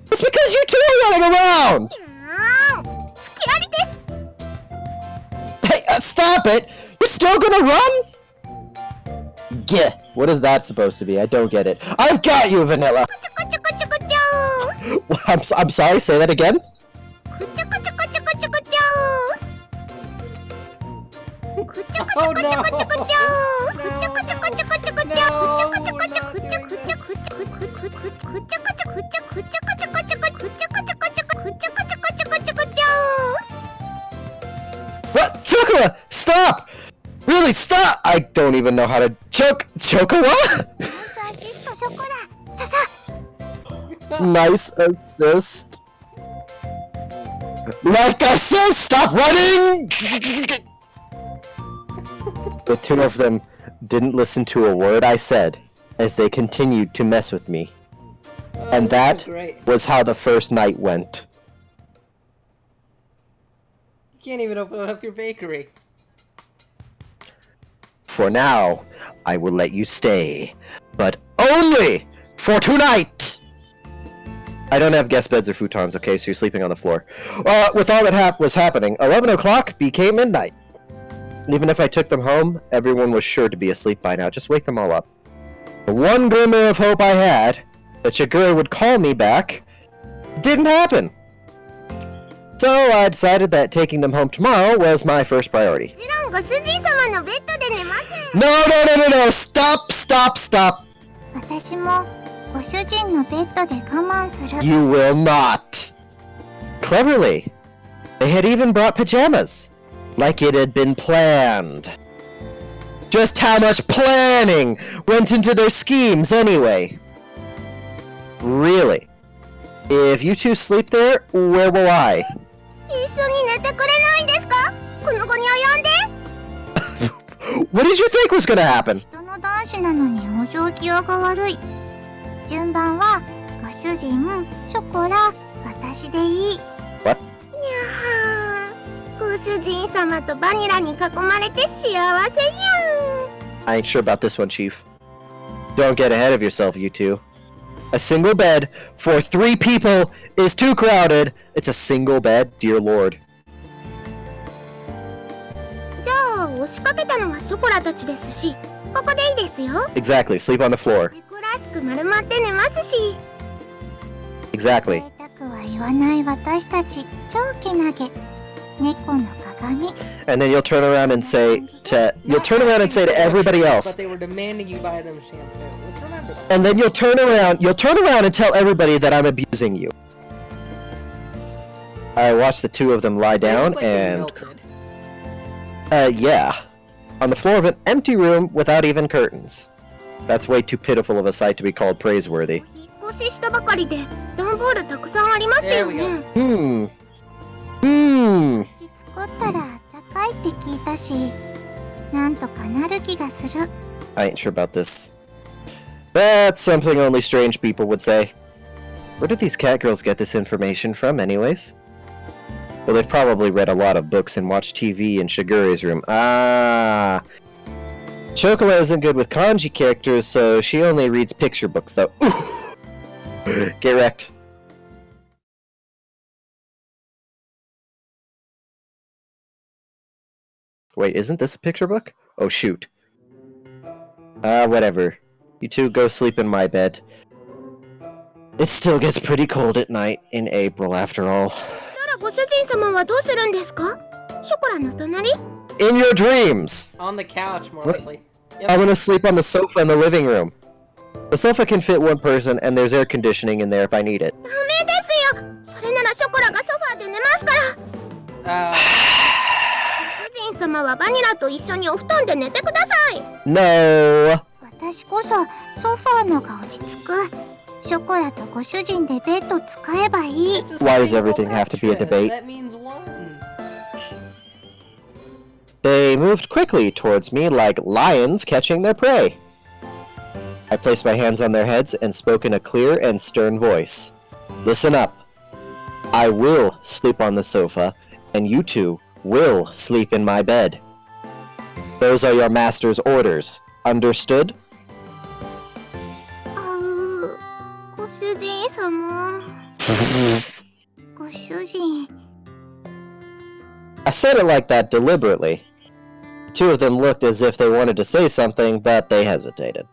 B: It's because you two are running around!
C: 好きありです。
B: Hey, stop it! You're still gonna run? Yeah, what is that supposed to be? I don't get it. I've got you, Vanilla!
C: ちょこちょこちょこちょ。
B: I'm sorry, say that again?
C: ちょこちょこちょこちょこちょ。
A: Oh no!
B: What? Chocola! Stop! Really, stop! I don't even know how to Chocola? Nice assist. Like I said, stop running! The two of them didn't listen to a word I said as they continued to mess with me. And that was how the first night went.
A: You can't even open up your bakery.
B: For now, I will let you stay, but only for tonight! I don't have guest beds or futons, okay, so you're sleeping on the floor. With all that was happening, 11 o'clock became midnight. Even if I took them home, everyone was sure to be asleep by now. Just wake them all up. The one glimmer of hope I had, that Shigure would call me back, didn't happen. So I decided that taking them home tomorrow was my first priority. No! Stop!
C: 私もご主人のベッドで我慢する。
B: You will not! Cleverly, they had even brought pajamas, like it had been planned. Just how much planning went into their schemes anyway? Really? If you two sleep there, where will I?
C: 一緒に寝てくれないんですか？この子に及んで。
B: What did you think was gonna happen?
C: 人の男子なのに往生際が悪い。順番はご主人、ショコラ、私でいい。
B: What?
C: にゃー、ご主人様とバニラに囲まれて幸せにゃー。
B: I ain't sure about this one, Chief. Don't get ahead of yourself, you two. A single bed for 3 people is too crowded. It's a single bed, dear lord.
C: じゃあ押しかけたのはショコラたちですし、ここでいいですよ。
B: Exactly, sleep on the floor.
C: 猫らしく丸まって寝ますし。
B: Exactly.
C: 贅沢は言わない私たち、超けなげ。猫の鏡。
B: And then you'll turn around and say to everybody else.
A: But they were demanding you buy them shampoo. Let's remember that.
B: And then you'll turn around and tell everybody that I'm abusing you. I watched the two of them lie
A: They
B: down
A: look like they
B: and
A: melted.
B: yeah. On the floor of an empty room without even curtains. That's way too pitiful of a sight to be called praiseworthy.
C: 引っ越ししたばかりで段ボールたくさんありますよね。 作ったら高いって聞いたし、なんとかなる気がする。
B: I ain't sure about this. That's something only strange people would say. Where did these Catgirls get this information from, anyways? Well, they've probably read a lot of books and watched TV in Shigure's room. Ah! Chocola isn't good with kanji characters, so she only reads picture books, though. Get wrecked. Wait, isn't this a picture book? Oh, shoot. Whatever. You two go sleep in my bed. It still gets pretty cold at night in April, after all.
C: ならご主人様はどうするんですか？ショコラの隣？
B: In your dreams!
A: On the couch, more
B: What?
A: likely.
B: I'm gonna sleep on the sofa in the living room. The sofa can fit one person, and there's air conditioning in there if I need it.
C: ダメですよ。それならショコラがソファーで寝ますから。ご主人様はバニラと一緒にお布団で寝てください。
B: No!
C: 私こそソファーのが落ち着く。ショコラとご主人でベッド使えばいい。
A: It's a
B: Why does
A: single
B: everything have to be a
A: mattress.
B: debate?
A: That means one.
B: They moved quickly towards me like lions catching their prey. I placed my hands on their heads and spoke in a clear and stern voice. Listen up. I will sleep on the sofa, and you two will sleep in my bed. Those are your master's orders. Understood?
C: ご主人様。ご主人。
B: I said it like that deliberately. The two of them looked as if they wanted to say something, but they hesitated.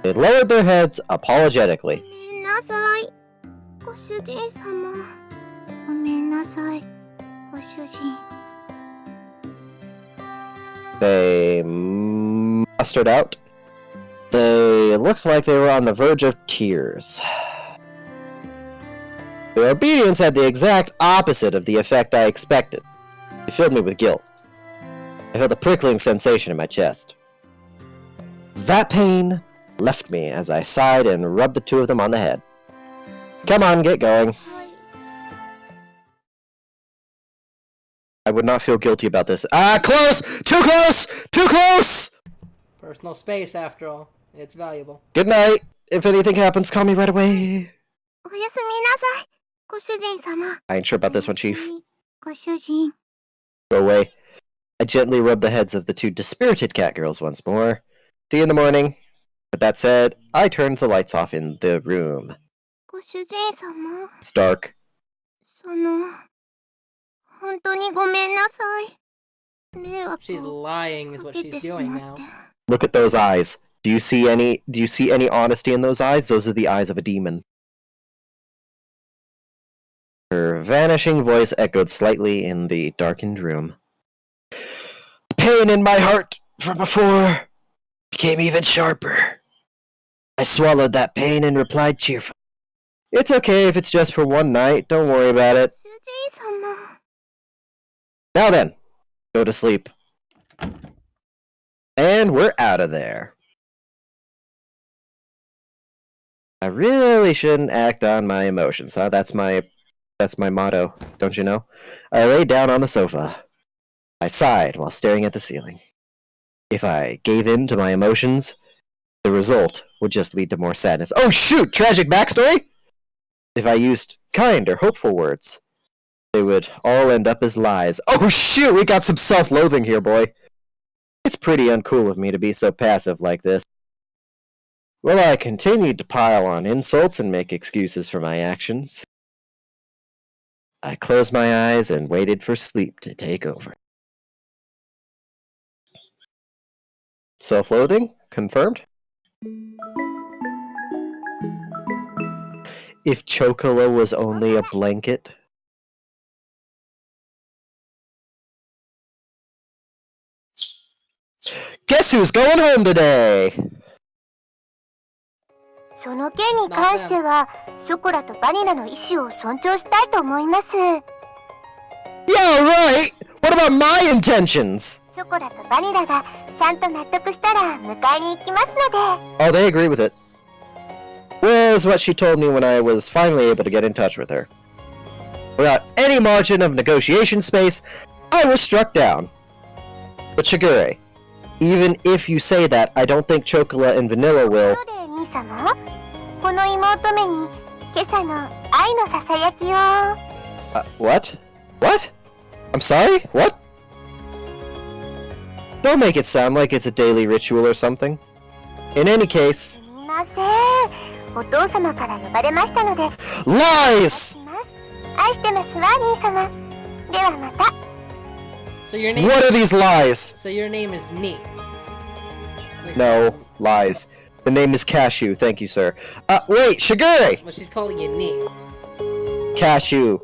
B: They lowered their heads apologetically.
C: ごめんなさい。ご主人様。ごめんなさい。ご主人。
B: They mustered out. They looked like they were on the verge of tears. Their obedience had the exact opposite of the effect I expected. It filled me with guilt. I felt a prickling sensation in my chest. That pain left me as I sighed and rubbed the two of them on the head. Come on, get going. I would not feel guilty about this. Ah, close! Too close! Too close!
A: Personal space, after all. It's valuable.
B: Good night. If anything happens, call me right away.
C: おやすみなさい。ご主人様。
B: I ain't sure about this one, Chief.
C: ご主人。
B: Go away. I gently rubbed the heads of the two dispirited Catgirls once more. See you in the morning. With that said, I turned the lights off in the room.
C: ご主人様。
B: It's dark.
C: 本当にごめんなさい。迷惑
A: She's
C: を
A: lying is
C: か
A: what
C: け
A: she's
C: てし
A: doing
C: まっ
A: now.
C: て。
B: Look at those eyes. Do you see any honesty in those eyes? Those are the eyes of a demon. Her vanishing voice echoed slightly in the darkened room. The pain in my heart from before became even sharper. I swallowed that pain and replied cheerfully. It's okay if it's just for one night. Don't worry about it.
C: 主人様。
B: Now then, go to sleep. And we're out of there. I really shouldn't act on my emotions, huh? That's my motto, don't you know? I lay down on the sofa. I sighed while staring at the ceiling. If I gave in to my emotions, the result would just lead to more sadness. Oh shoot! Tragic backstory? If I used kind or hopeful words, they would all end up as lies. Oh shoot! We got some self-loathing here, boy. It's pretty uncool of me to be so passive like this. Well, I continued to pile on insults and make excuses for my actions. I closed my eyes and waited for sleep to take over. Self-loathing? Confirmed? If Chocola was only a blanket... Guess who's going home today?
C: その件に関しては、ショコラとバニラの意思を尊重したいと思います。
B: Yeah, right! What about my intentions?
C: ショコラとバニラがちゃんと納得したら迎えに行きますので。
B: Oh, they agree with it. Was what she told me when I was finally able to get in touch with her. Without any margin of negotiation space, I was struck down. But Shigure, even if you say that, I don't think Chocola and Vanilla will...
C: ところで兄様、この妹目に今朝の愛のささやきを。
B: What? What? I'm sorry? What? Don't make it sound like it's a daily ritual or something. In any case...
C: すみません。お父様から呼ばれましたので。
B: Lies!
C: 愛してますわ、兄様。ではまた。
A: So your name.
B: What are these lies?
A: So your name is Nee.
B: No, lies. The name is Cashew, thank you, sir. Wait, Shigure!
A: Well, she's calling you Nee.
B: Cashew.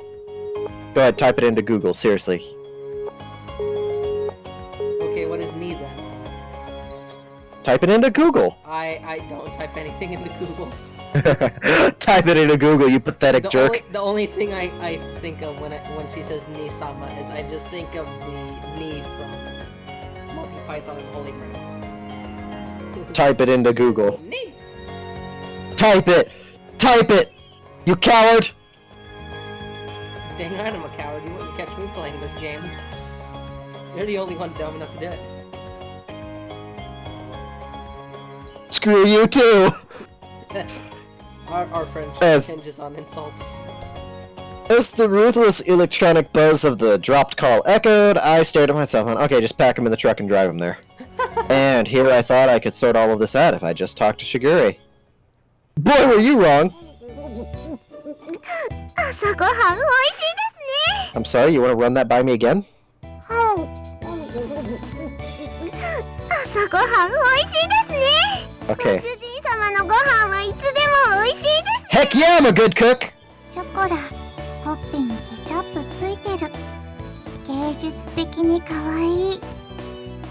B: Go ahead, type it into Google, seriously.
A: Okay, what is Nee then?
B: Type it into Google.
A: I don't type anything into Google.
B: Type it into Google, you pathetic jerk.
A: The only thing I think of when she says Nee-sama is I just think of the Nee from Monty Python and Holy Grail.
B: Type it into Google.
A: Nee.
B: Type it! Type it! You coward!
A: Dang right, I'm a coward. You wouldn't catch me playing this game. You're the only one dumb enough to do it.
B: Screw you too!
A: Our friendship
B: As-
A: hinges on insults.
B: As the ruthless electronic buzz of the dropped call echoed, I stared at myself and okay, just pack him in the truck and drive him there. And here I thought I could sort all of this out if I just talked to Shigure. Boy, were you wrong!
C: 朝ごはん美味しいですね。
B: I'm sorry, you want to run that by me again?
C: 朝ごはん美味しいですね。
B: Okay.
C: 主人様のご飯はいつでも美味しいです。
B: Heck yeah, I'm a good cook!
C: ショコラ、ほっぺにケチャップついてる。芸術的に可愛い。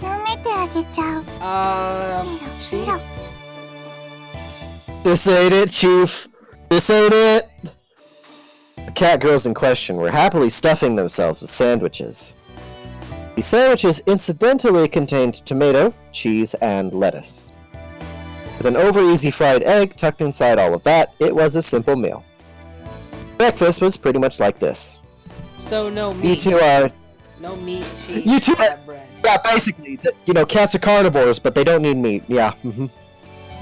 C: 舐めてあげちゃう。ペロペロ。
B: This ain't it, Chief. This ain't it. The Catgirls in question were happily stuffing themselves with sandwiches. The sandwiches incidentally contained tomato, cheese, and lettuce. With an over-easy fried egg tucked inside all of that, it was a simple meal. Breakfast was pretty much like this.
A: So no
B: You
A: meat.
B: two are...
A: No meat, cheese,
B: You two are...
A: that bread.
B: Yeah, basically. You know, cats are carnivores, but they don't need meat. Yeah. Mhm.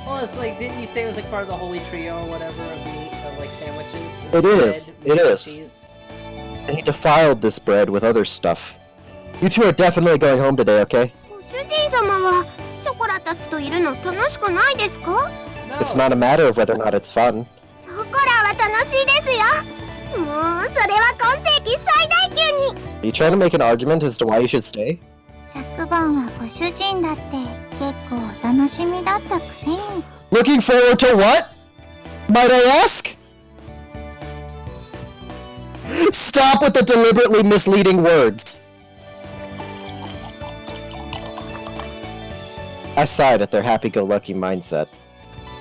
A: Well, it's like, didn't you say it was like part of the holy trio or whatever of meat, of like sandwiches?
B: It is.
A: Bread,
B: It
A: meat,
B: is.
A: cheese?
B: And he defiled this bread with other stuff. You two are definitely going home today, okay?
C: ご主人様はショコラたちといるの楽しくないですか？
A: No.
B: It's not a matter of whether or not it's fun.
C: ショコラは楽しいですよ。もうそれは今世紀最大級に。
B: Are you trying to make an argument as to why you should stay?
C: 昨晩はご主人だって結構お楽しみだったくせに。
B: Looking forward to what? Might I ask? Stop with the deliberately misleading words. I sighed at their happy-go-lucky mindset.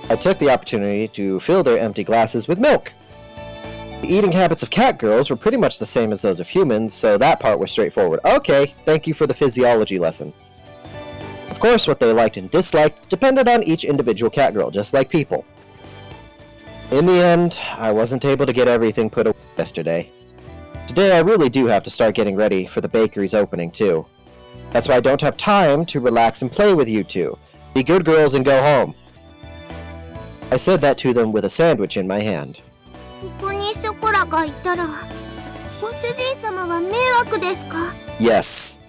B: I took the opportunity to fill their empty glasses with milk. The eating habits of Catgirls were pretty much the same as those of humans, so that part was straightforward. Okay, thank you for the physiology lesson. Of course, what they liked and disliked depended on each individual Catgirl, just like people. In the end, I wasn't able to get everything put away yesterday. Today I really do have to start getting ready for the bakery's opening too. That's why I don't have time to relax and play with you two. Be good girls and go home. I said that to them with a sandwich in my hand.
C: ここにショコラがいたら、ご主人様は迷惑ですか?
B: Yes.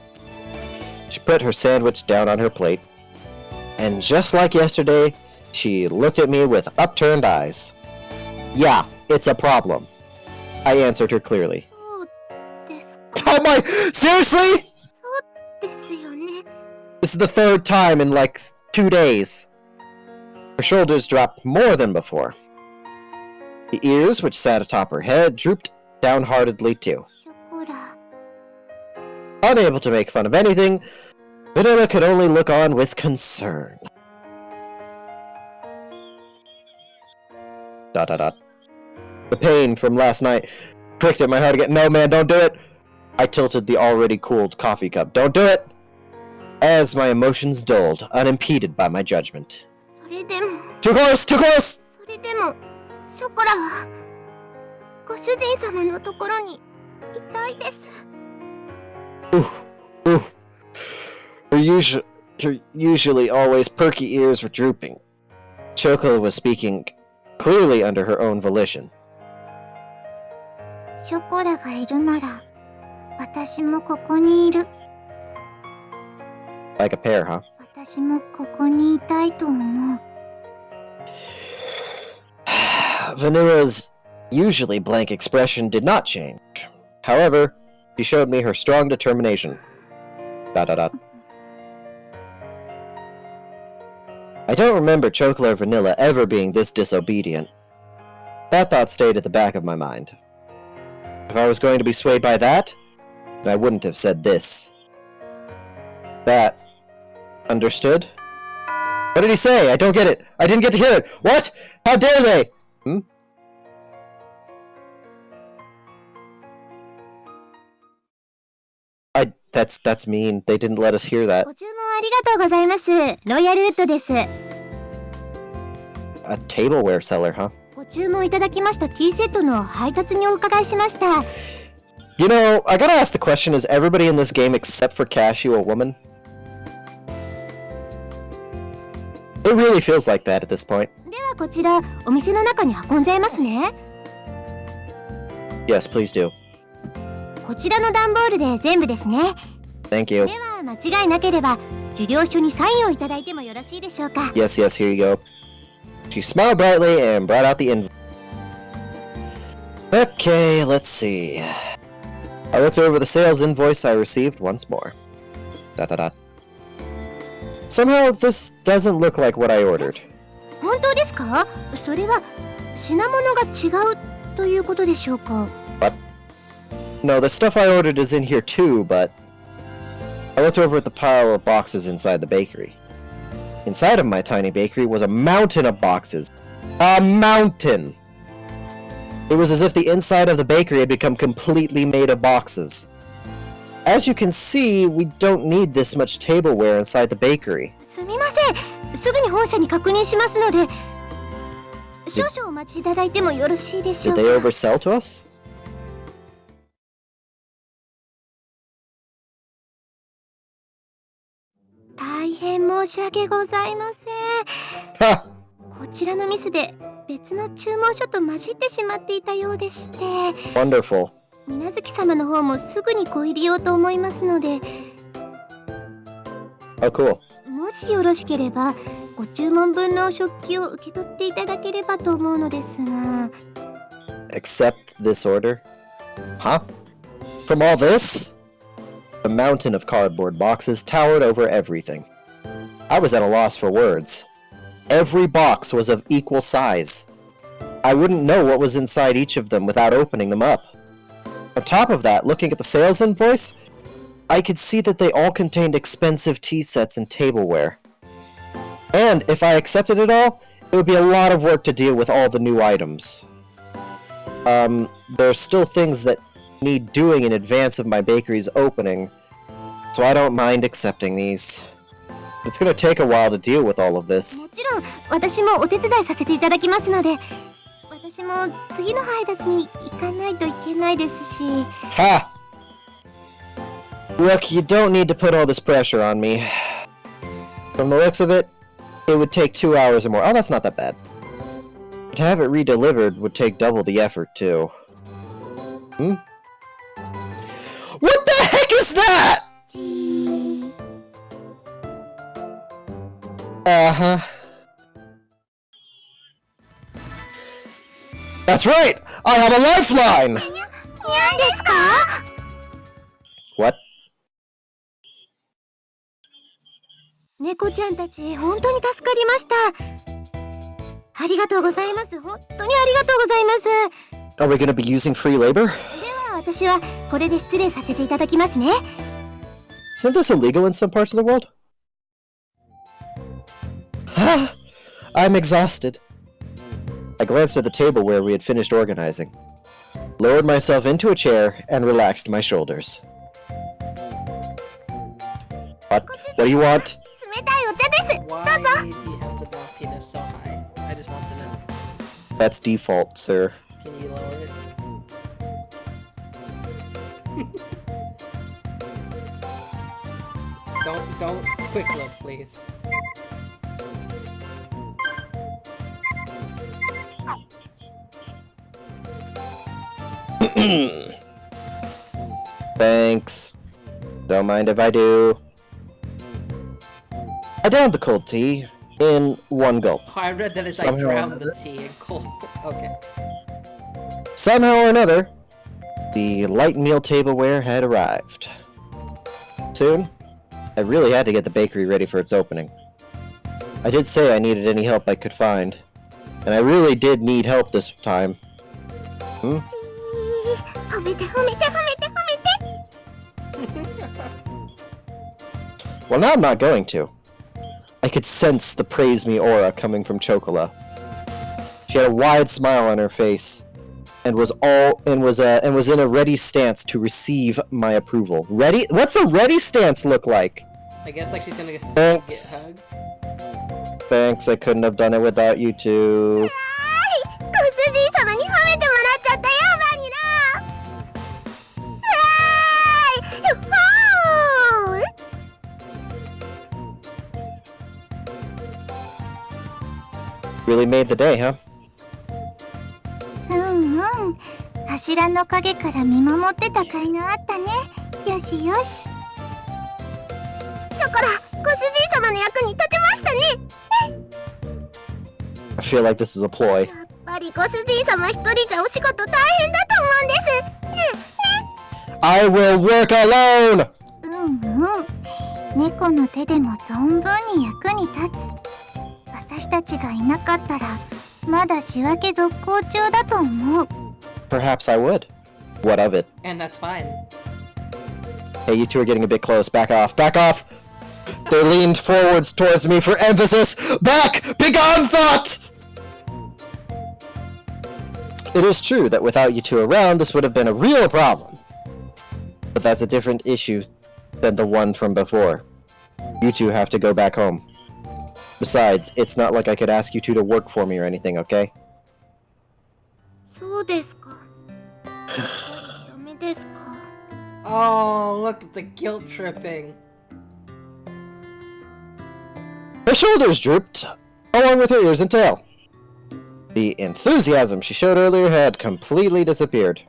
B: She put her sandwich down on her plate. And just like yesterday, she looked at me with upturned eyes. Yeah, it's a problem. I answered her clearly.
C: そうですか。
B: Oh my! Seriously?
C: ですよね。
B: This is the third time in like 2 days. Her shoulders dropped more than before. The ears, which sat atop her head, drooped downheartedly too.
C: ショコラ。
B: Unable to make fun of anything, Vanilla could only look on with concern. ... The pain from last night pricked at my heart again. No, man, don't do it! I tilted the already cooled coffee cup. Don't do it! As my emotions dulled, unimpeded by my judgment.
C: それでも、
B: Too close! Too close!
C: それでも、ショコラは、ご主人様のところに、いたいです。
B: Her usually always perky ears were drooping. Choco was speaking clearly under her own volition.
C: ショコラがいるなら、私もここにいる。
B: Like a pair, huh?
C: 私もここにいたいと思う。
B: Vanilla's usually blank expression did not change. However, she showed me her strong determination. ... I don't remember Chocolate or Vanilla ever being this disobedient. That thought stayed at the back of my mind. If I was going to be swayed by that, then I wouldn't have said this. That. Understood? What did he say? I don't get it. I didn't get to hear it. What? How dare they? That's mean. They didn't let us hear that.
C: ご注文ありがとうございます。ロイヤルウッドです。
B: A tableware seller, huh?
C: ご注文いただきました T セットの配達にお伺いしました。
B: You know, I gotta ask the question, is everybody in this game except for Cashew a woman? It really feels like that at this point.
C: ではこちら、お店の中に運んじゃいますね。
B: Yes, please do.
C: こちらの段ボールで全部ですね。
B: Thank you.
C: では間違いなければ、受領書にサインをいただいてもよろしいでしょうか。
B: Yes, yes, here you go. She smiled brightly and brought out the invoice. Okay, let's see. I looked over the sales invoice I received once more. ... Somehow this doesn't look like what I ordered.
C: 本当ですか？それは品物が違うということでしょうか？
B: What? No, the stuff I ordered is in here too, but... I looked over at the pile of boxes inside the bakery. Inside of my tiny bakery was a mountain of boxes. A mountain! It was as if the inside of the bakery had become completely made of boxes. As you can see, we don't need this much tableware inside the bakery.
C: すみません。すぐに本社に確認しますので、少々お待ちいただいてもよろしいでしょ
B: Did
C: う
B: they
C: か？
B: oversell to us?
C: 大変申し訳ございません。
B: Ha!
C: こちらのミスで別の注文書と混じってしまっていたようでして、
B: Wonderful.
C: 水無月様の方もすぐにご入りようと思いますので、
B: Oh, cool.
C: もしよろしければご注文分の食器を受け取っていただければと思うのですが。
B: Accept this order? Huh? From all this? The mountain of cardboard boxes towered over everything. I was at a loss for words. Every box was of equal size. I wouldn't know what was inside each of them without opening them up. On top of that, looking at the sales invoice, I could see that they all contained expensive tea sets and tableware. And if I accepted it all, it it would be a lot of work to deal with all the new items. There's still things that need doing in advance of my bakery's opening, so I don't mind accepting these. It's gonna take a while to deal with all of this.
C: もちろん私もお手伝いさせていただきますので、私も次の配達に行かないといけないですし。
B: Ha! Look, you don't need to put all this pressure on me. From the looks of it, it would take 2 hours or more. Oh, that's not that bad. To have it redelivered would take double the effort, too. What the heck is that?! Uh-huh. That's right! I have a lifeline!
C: にゃんですか？
B: What?
C: 猫ちゃんたち本当に助かりました。ありがとうございます。本当にありがとうございます。
B: Are we gonna be using free labor?
C: では私はこれで失礼させていただきますね。
B: Isn't this illegal in some parts of the world? Ah, I'm exhausted. I glanced at the table where we had finished organizing, lowered myself into a chair, and relaxed my shoulders. What do you want?
C: 冷たいお茶です。
A: Why
C: どうぞ。
A: do you have the bounciness so high? I just want to know.
B: That's default, sir.
A: Can you lower it? Don't quick look, please.
B: Thanks. Don't mind if I do. I downed the cold tea in one gulp.
A: Oh, I read that as I
B: Somehow or
A: drowned the
B: another.
A: tea in cold. Okay.
B: Somehow or another, the light meal tableware had arrived. Soon, I really had to get the bakery ready for its opening. I did say I needed any help I could find, and I really did need help this time.
C: 褒めて褒めて褒めて褒めて。
B: Well, now I'm not going to. I could sense the praise me aura coming from Chocola. She had a wide smile on her face, and was in a ready stance to receive my approval. Ready? What's a ready stance look like?
A: I guess like she's gonna get
B: Thanks.
A: hugged.
B: Thanks, I couldn't have done it without you two.
C: はい、ご主人様に褒めてもらっちゃったよ、バニラ。はーい、ふっほー。
B: Really made the day, huh?
C: うんうん。柱の陰から見守ってた甲斐があったね。よしよし。ショコラ、ご主人様の役に立てましたね。
B: I feel like this is a ploy.
C: やっぱりご主人様一人じゃお仕事大変だと思うんです。ね、ね。
B: I will work alone!
C: うんうん。猫の手でも存分に役に立つ。私たちがいなかったら、まだ仕分け続行中だと思う。
B: Perhaps I would. What of it?
A: And that's fine.
B: Hey, you two are getting a bit close. Back off. Back off! They leaned forwards towards me for emphasis. Back! Begone, thought! It is true that without you two around, this would have been a real problem. But that's a different issue than the one from before. You two have to go back home. Besides, it's not like I could ask you two to work for me or anything, okay?
C: そうですか。やっぱりダメですか。
A: Oh, look at the guilt tripping.
B: Her shoulders drooped, along with her ears and tail. The enthusiasm she showed earlier had completely disappeared.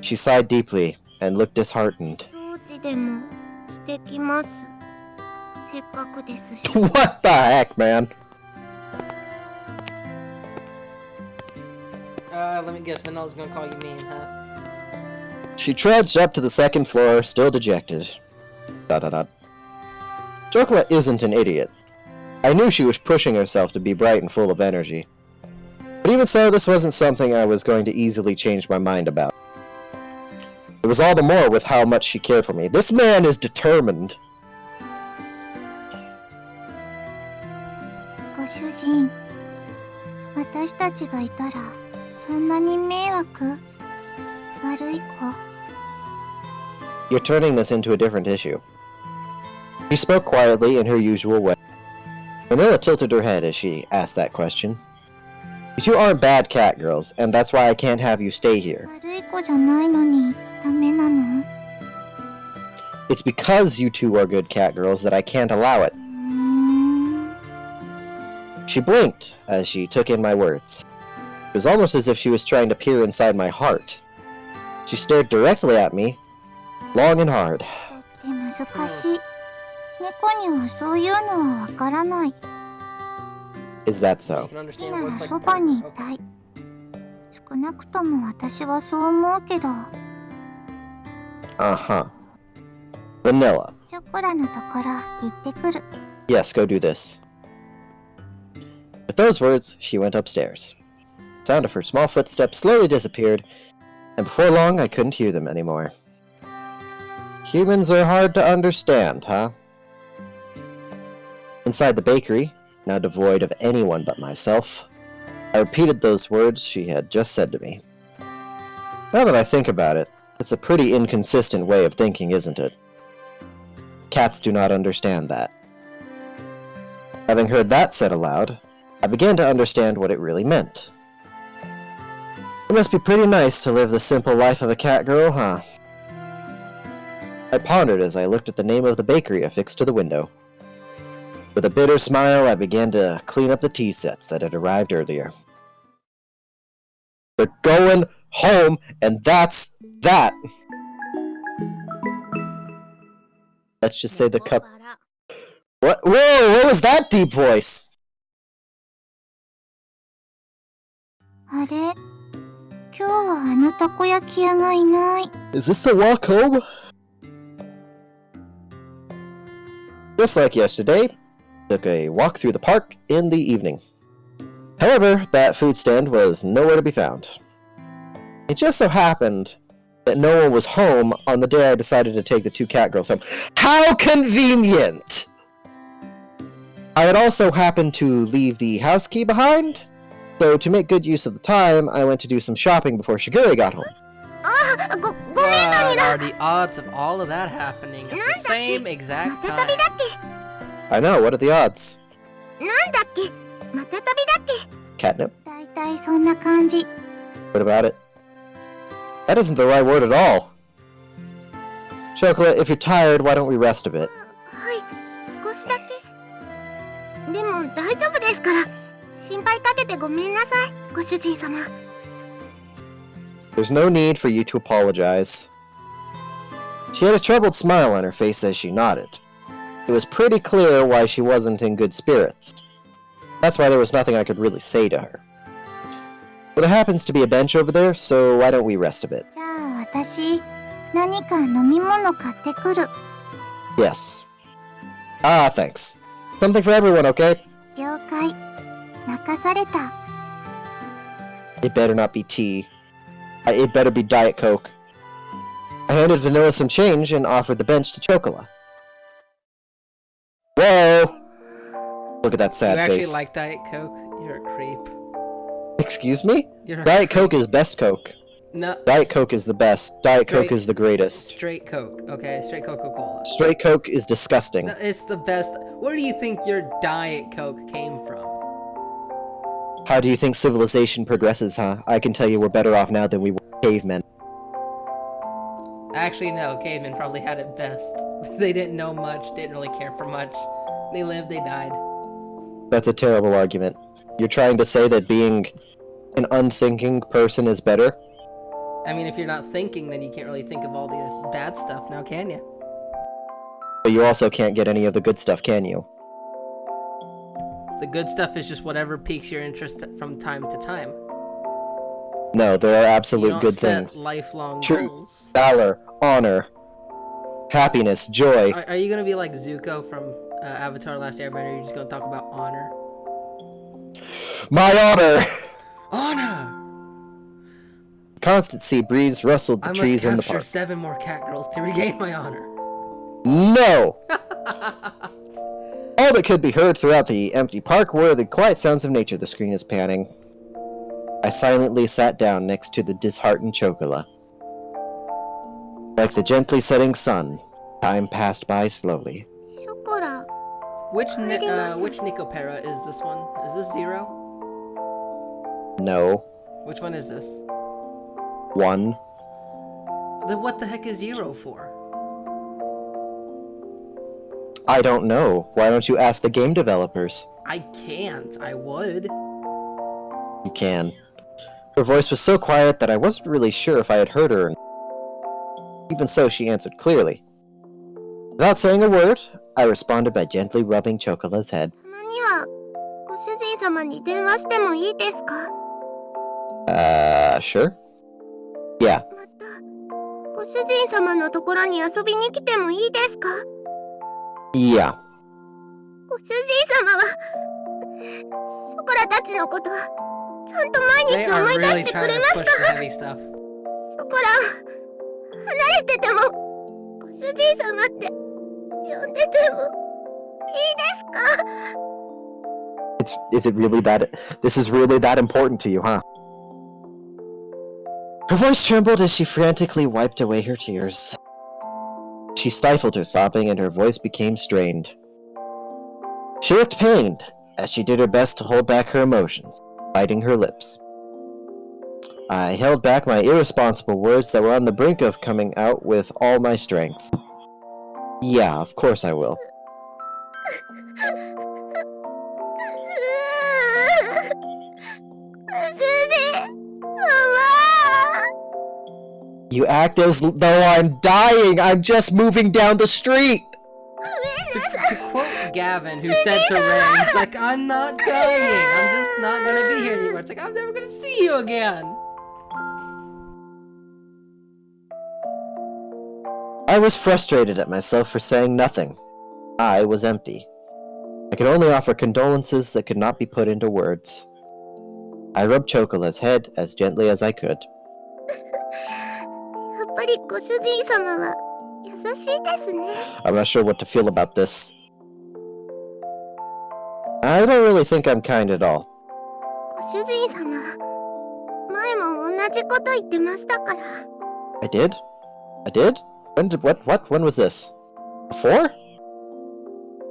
B: She sighed deeply and looked disheartened.
C: 掃除でもしてきます。せっかくですし。
B: What the heck, man?
A: Let me guess, Manella's gonna call you mean, huh?
B: She trudged up to the second floor, still dejected. ... Chocola isn't an idiot. I knew she was pushing herself to be bright and full of energy. But even so, this wasn't something I was going to easily change my mind about. It was all the more with how much she cared for me. This man is determined.
C: ご主人、たちがいたらそんなに迷惑？悪い子？
B: You're turning this into a different issue. She spoke quietly in her usual way. Vanilla tilted her head as she asked that question. You two aren't bad Catgirls, and that's why I can't have you stay here.
C: 悪い子じゃないのにダメなの？
B: It's because you two are good Catgirls that I can't allow it. She blinked as she took in my words. It was almost as if she was trying to peer inside my heart. She stared directly at me, long and hard.
C: って難しい。猫にはそういうのはわからない。
B: Is that
A: You
B: so?
A: can
C: 好き
A: understand
C: な
A: what
C: ら
A: it's like.
C: そばにいたい。少なくとも私はそう思うけど。
B: Uh-huh. Vanilla.
C: チョコラのところ行ってくる。
B: Yes, go do this. With those words, she went upstairs. The sound of her small footsteps slowly disappeared, and before long I couldn't hear them anymore. Humans are hard to understand, huh? Inside the bakery, now devoid of anyone but myself, I repeated those words she had just said to me. Now that I think about it, it's a pretty inconsistent way of thinking, isn't it? Cats do not understand that. Having heard that said aloud, I began to understand what it really meant. It must be pretty nice to live the simple life of a cat girl, huh? I pondered as I looked at the name of the bakery affixed to the window. With a bitter smile, I began to clean up the tea sets that had arrived earlier. They're going home, and that's that! Let's just say the cup... What? Whoa! What was that deep voice?
C: あれ？今日はあのたこ焼き屋がいない。
B: Is this the walk home? Just like yesterday, took a walk through the park in the evening. However, that food stand was nowhere to be found. It just so happened that no one was home on the day I decided to take the two Catgirls home. How convenient! I had also happened to leave the house key behind, so to make good use of the time, I went to do some shopping before Shigure got home.
C: あ、ごめん
A: What
C: バニラ。
A: are the odds of all of that happening at the same
C: ま
A: exact
C: た
A: time?
C: 旅だっ
B: I know, what are the odds?
C: け？なんだっけ？また旅だっけ？
B: Catnip?
C: だいたいそんな感じ。
B: What about it? That isn't the right word at all. Chocolate, if you're tired, why don't we rest a bit?
C: はい、少しだけ。でも大丈夫ですから。心配かけてごめんなさい、ご主人様。
B: There's no need for you to apologize. She had a troubled smile on her face as she nodded. It was pretty clear why she wasn't in good spirits. That's why there was nothing I could really say to her. Well, there happens to be a bench over there, so why don't we rest a bit?
C: じゃあ私、何か飲み物買ってくる。
B: Yes. Ah, thanks. Something for everyone, okay?
C: 了解。任された。
B: It better not be tea. It better be Diet Coke. I handed Vanilla some change and offered the bench to Chocola. Whoa! Look at that
A: You
B: sad
A: actually
B: face.
A: like Diet Coke? You're a creep.
B: Excuse me?
A: You're a
B: Diet
A: creep.
B: Coke is best Coke.
A: No.
B: Diet Coke is the best. Diet Coke is the greatest.
A: Straight Coke, okay? Straight Coca-Cola.
B: Straight Coke is disgusting.
A: No, it's the best. Where do you think your Diet Coke came from?
B: How do you think civilization progresses, huh? I can tell you we're better off now than we were cavemen.
A: Actually, no. Cavemen probably had it best. They didn't know much, didn't really care for much. They lived, they died.
B: That's a terrible argument. You're trying to say that being an unthinking person is better?
A: I mean, if you're not thinking, then you can't really think of all the bad stuff now, can you?
B: But you also can't get any of the good stuff, can you?
A: The good stuff is just whatever piques your interest from time to time.
B: No, there are
A: You
B: absolute
A: don't
B: good
A: set
B: things.
A: lifelong
B: Truth,
A: goals.
B: valor, honor, happiness, joy.
A: Are you gonna be like Zuko from Avatar: Last Airbender? You're just gonna talk about honor.
B: My honor!
A: Honor!
B: Constant sea breeze rustled the
A: I
B: trees
A: must
B: in the
A: capture
B: park.
A: 7 more Catgirls to regain my honor.
B: No! All that could be heard throughout the empty park were the quiet sounds of nature the screen is panning. I silently sat down next to the disheartened Chocola. Like the gently setting sun, time passed by slowly.
C: ショコラ
A: Which
C: 入ります。
A: which Nekopara is this one? Is this 0?
B: No.
A: Which one is this?
B: 1.
A: Then what the heck is 0 for?
B: I don't know. Why don't you ask the game developers?
A: I can't. I would.
B: You can. Her voice was so quiet that I wasn't really sure if I had heard her. Even so, she answered clearly. Without saying a word, I responded by gently rubbing Chocola's head.
C: たまにはご主人様に電話してもいいですか？
B: Sure? Yeah.
C: またご主人様のところに遊びに来てもいいですか？
B: Yeah.
C: ご主人様はショコラたちのことちゃんと毎
A: They
C: 日
A: are
C: 思い出
A: really
C: してく
A: trying
C: れ
A: to
C: ます
A: push
C: か？
A: the heavy stuff.
C: ショコラ離れててもご主人様って呼んでてもいいですか？
B: Is it really that... This is really that important to you, huh? Her voice trembled as she frantically wiped away her tears. She stifled her sobbing and her voice became strained. She looked pained as she did her best to hold back her emotions, biting her lips. I held back my irresponsible words that were on the brink of coming out with all my strength. Yeah, of course I will.
C: ご主人様
B: You act as though I'm dying! I'm just moving down the street!
A: To quote Gavin, who said to Ray, he's like, I'm not dying. I'm just not gonna be here anymore. It's like, I'm never gonna see you again.
B: I was frustrated at myself for saying nothing. I was empty. I could only offer condolences that could not be put into words. I rubbed Chocola's head as gently as I could.
C: やっぱりご主人様は優しいですね。
B: I'm not sure what to feel about this. I don't really think I'm kind at all.
C: ご主人様前も同じこと言ってましたから。
B: I did? I did? When was this? Before?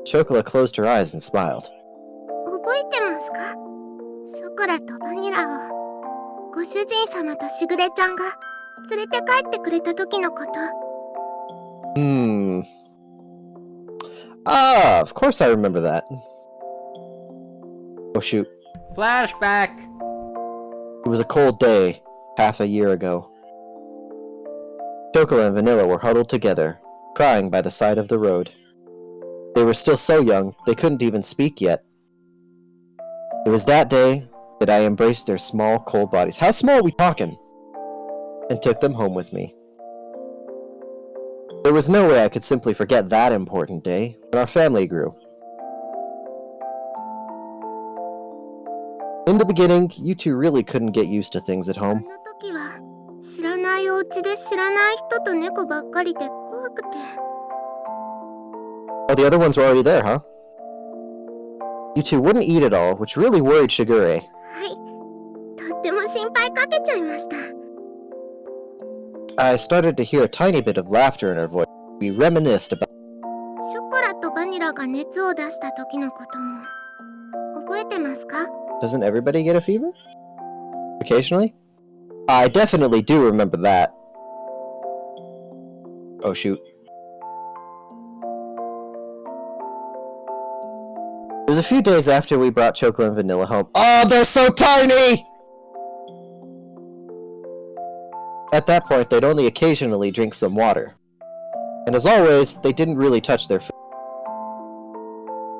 B: Chocola closed her eyes and smiled.
C: 覚えてますか？ショコラとバニラをご主人様としぐれちゃんが連れて帰ってくれた時のこと。
B: Ah, of course I remember that. Oh shoot.
A: Flashback.
B: It was a cold day, half a year ago. Chocola and Vanilla were huddled together, crying by the side of the road. They were still so young, they couldn't even speak yet. It was that day that I embraced their small, cold bodies. How small are we talking? And took them home with me. There was no way I could simply forget that important day when our family grew. In the beginning, you two really couldn't get used to things at
C: あ
B: home.
C: の時は知らないお家で知らない人と猫ばっかりで怖くて。
B: Oh, the other ones were already there, huh? You two wouldn't eat at all, which really worried Shigure.
C: はい、とっても心配かけちゃいました。
B: I started to hear a tiny bit of laughter in her voice. We reminisced about...
C: ショコラとバニラが熱を出した時のことも覚えてますか？
B: Doesn't everybody get a fever? Occasionally? I definitely do remember that. Oh shoot. It was a few days after we brought Chocolate and Vanilla home. Oh, they're so tiny! At that point, they'd only occasionally drink some water. And as always, they didn't really touch their food.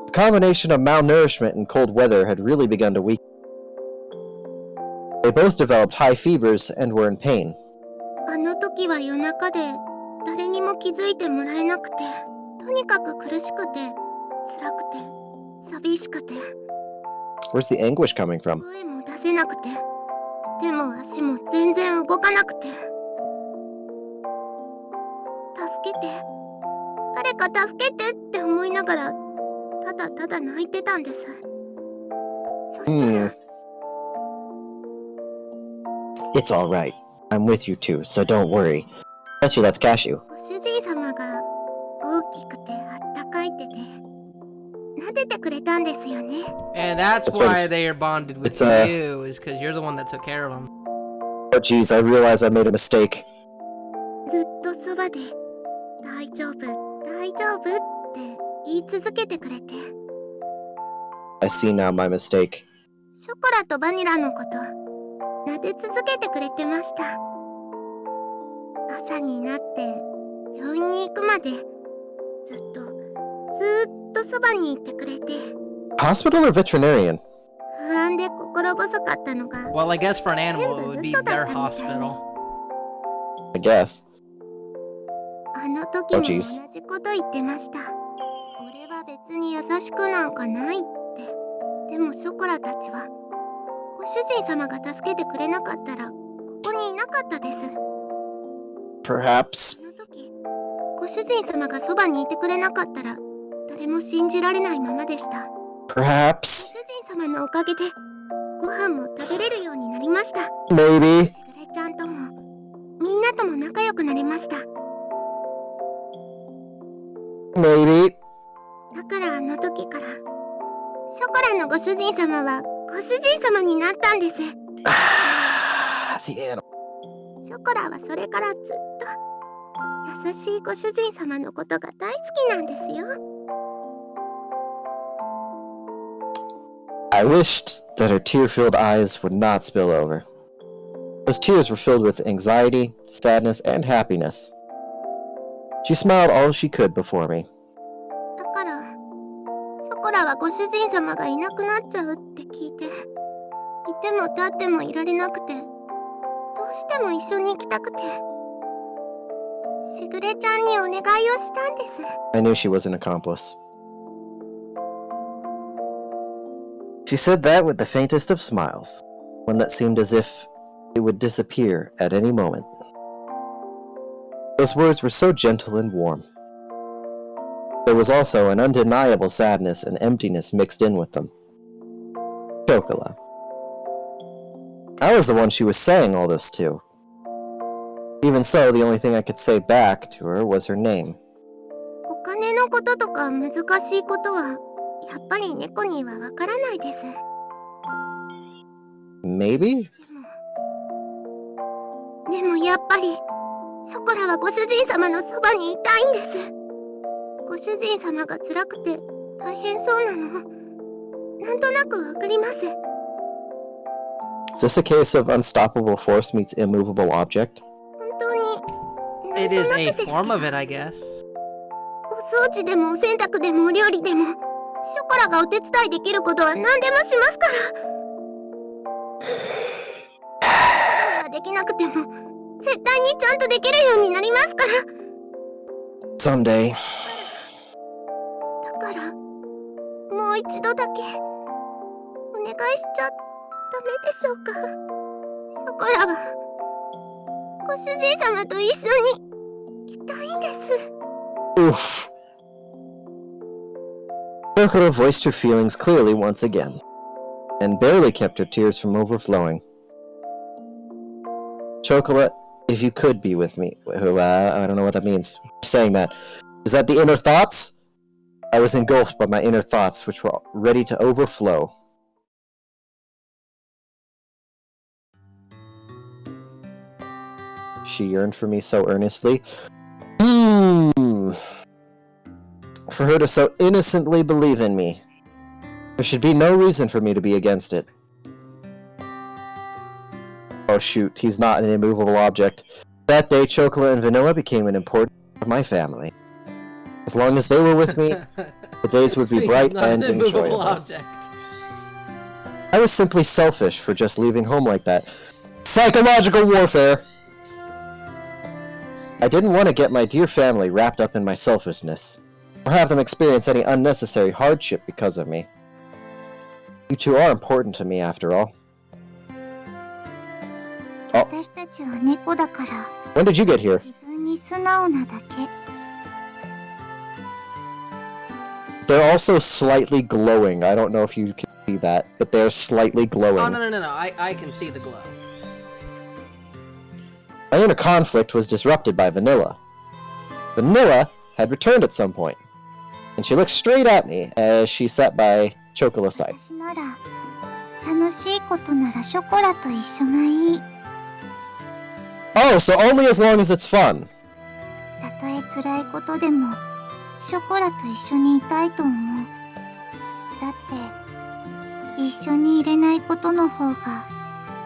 B: The combination of malnourishment and cold weather had really begun to weaken. They both developed high fevers and were in pain.
C: あの時は夜中で誰にも気づいてもらえなくて、とにかく苦しくて、辛くて、寂しくて、
B: Where's the anguish coming from?
C: 声も出せなくて、手も足も全然動かなくて。助けて、誰か助けてって思いながら、ただただ泣いてたんです。そしたら、
B: It's alright. I'm with you too, so don't worry. Bet you that's Cashew.
C: ご主人様が大きくてあったかい手で撫でてくれたんですよね。
A: And that's
B: That's right,
A: why they are bonded with
B: it's,
A: you, is because you're the one that took care of them.
B: Oh jeez, I realize I made a mistake.
C: ずっとそばで大丈夫大丈夫って言い続けてくれて、
B: I see now my mistake.
C: ショコラとバニラのこと撫で続けてくれてました。朝になって病院に行くまでずっとそばにいてくれて、
B: Hospital or veterinarian?
C: 不安で心細かったのが
A: Well, I guess for an animal, it would be their hospital.
B: I guess.
C: あの時も
B: Oh,
C: 同
B: jeez.
C: じこと言ってました。俺は別に優しくなんかないって。でもショコラたちはご主人様が助けてくれなかったらここにいなかったです。
B: Perhaps.
C: その時ご主人様がそばにいてくれなかったら誰も信じられないままでした。
B: Perhaps.
C: 主人様のおかげでご飯も食べれるようになりました。
B: Maybe.
C: しぐれちゃんともみんなとも仲良くなりました。
B: Maybe.
C: だからあの時からショコラのご主人様はご主人様になったんです。
B: The animal.
C: ショコラはそれからずっと優しいご主人様のことが大好きなんですよ。
B: I wished that her tear-filled eyes would not spill over. Those tears were filled with anxiety, sadness, and happiness. She smiled all she could before me.
C: だからショコラはご主人様がいなくなっちゃうって聞いて、いても立ってもいられなくて、どうしても一緒に行きたくて、しぐれちゃんにお願いをしたんです。
B: I knew she was an accomplice. She said that with the faintest of smiles, one that seemed as if it would disappear at any moment. Those words were so gentle and warm. There was also an undeniable sadness and emptiness mixed in with them. Chocola. I was the one she was saying all this to. Even so, the only thing I could say back to her was her name.
C: お金のこととか難しいことはやっぱり猫にはわからないです。
B: Maybe?
C: でもやっぱりショコラはご主人様のそばにいたいんです。ご主人様が辛くて大変そうなのなんとなくわかります。
B: Is this a case of unstoppable force meets immovable object?
C: 本当に
A: It
C: なん
A: is
C: とな
A: a
C: くですけど、
A: form of it, I guess.
C: お掃除でもお洗濯でもお料理でもショコラがお手伝いできることは何でもしますから。ができなくても絶対にちゃんとできるようになりますから。
B: Someday.
C: だからもう一度だけお願いしちゃダメでしょうか。ショコラはご主人様と一緒にいたいんです。
B: Oof. Chocola voiced her feelings clearly once again, and barely kept her tears from overflowing. Chocola, if you could be with me, I don't know what that means. Saying that, is that the inner thoughts? I was engulfed by my inner thoughts, which were ready to overflow. She yearned for me so earnestly. For her to so innocently believe in me. There should be no reason for me to be against it. Oh shoot, he's not an immovable object. That day, Chocola and Vanilla became an important part of my family. As long as they were with me, the days would be bright
A: Not
B: and
A: an immovable
B: enjoyable.
A: object.
B: I was simply selfish for just leaving home like that. Psychological warfare! I didn't want to get my dear family wrapped up in my selfishness, or have them experience any unnecessary hardship because of me. You two are important to me, after all.
C: 私たちは猫だから
B: When did you get here?
C: 自分に素直なだけ。
B: They're also slightly glowing. I don't know if you can see that, but they're slightly glowing.
A: Oh, no, I can see the glow.
B: My inner conflict was disrupted by Vanilla. Vanilla had returned at some point, and she looked straight at me as she sat by Chocola's side.
C: 私なら楽しいことならショコラと一緒がいい。
B: Oh, so only as long as it's fun.
C: たとえ辛いことでもショコラと一緒にいたいと思う。だって一緒にいれないことの方が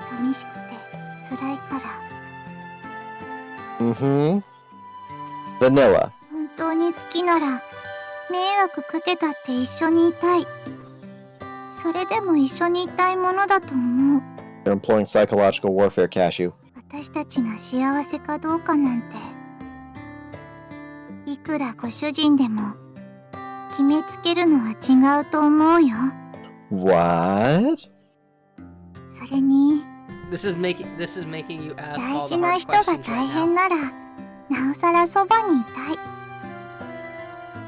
C: 寂しくて辛いから。
B: Mm-hmm. Vanilla.
C: 本当に好きなら迷惑かけたって一緒にいたい。それでも一緒にいたいものだと思う。
B: You're employing psychological warfare, Cashew.
C: 私たちが幸せかどうかなんていくらご主人でも決めつけるのは違うと思うよ。
B: What?
C: それに
A: This is making you ask
C: 大
A: all the
C: 事な
A: hard
C: 人が
A: questions
C: 大
A: right
C: 変
A: now.
C: ならなおさらそばにいたい。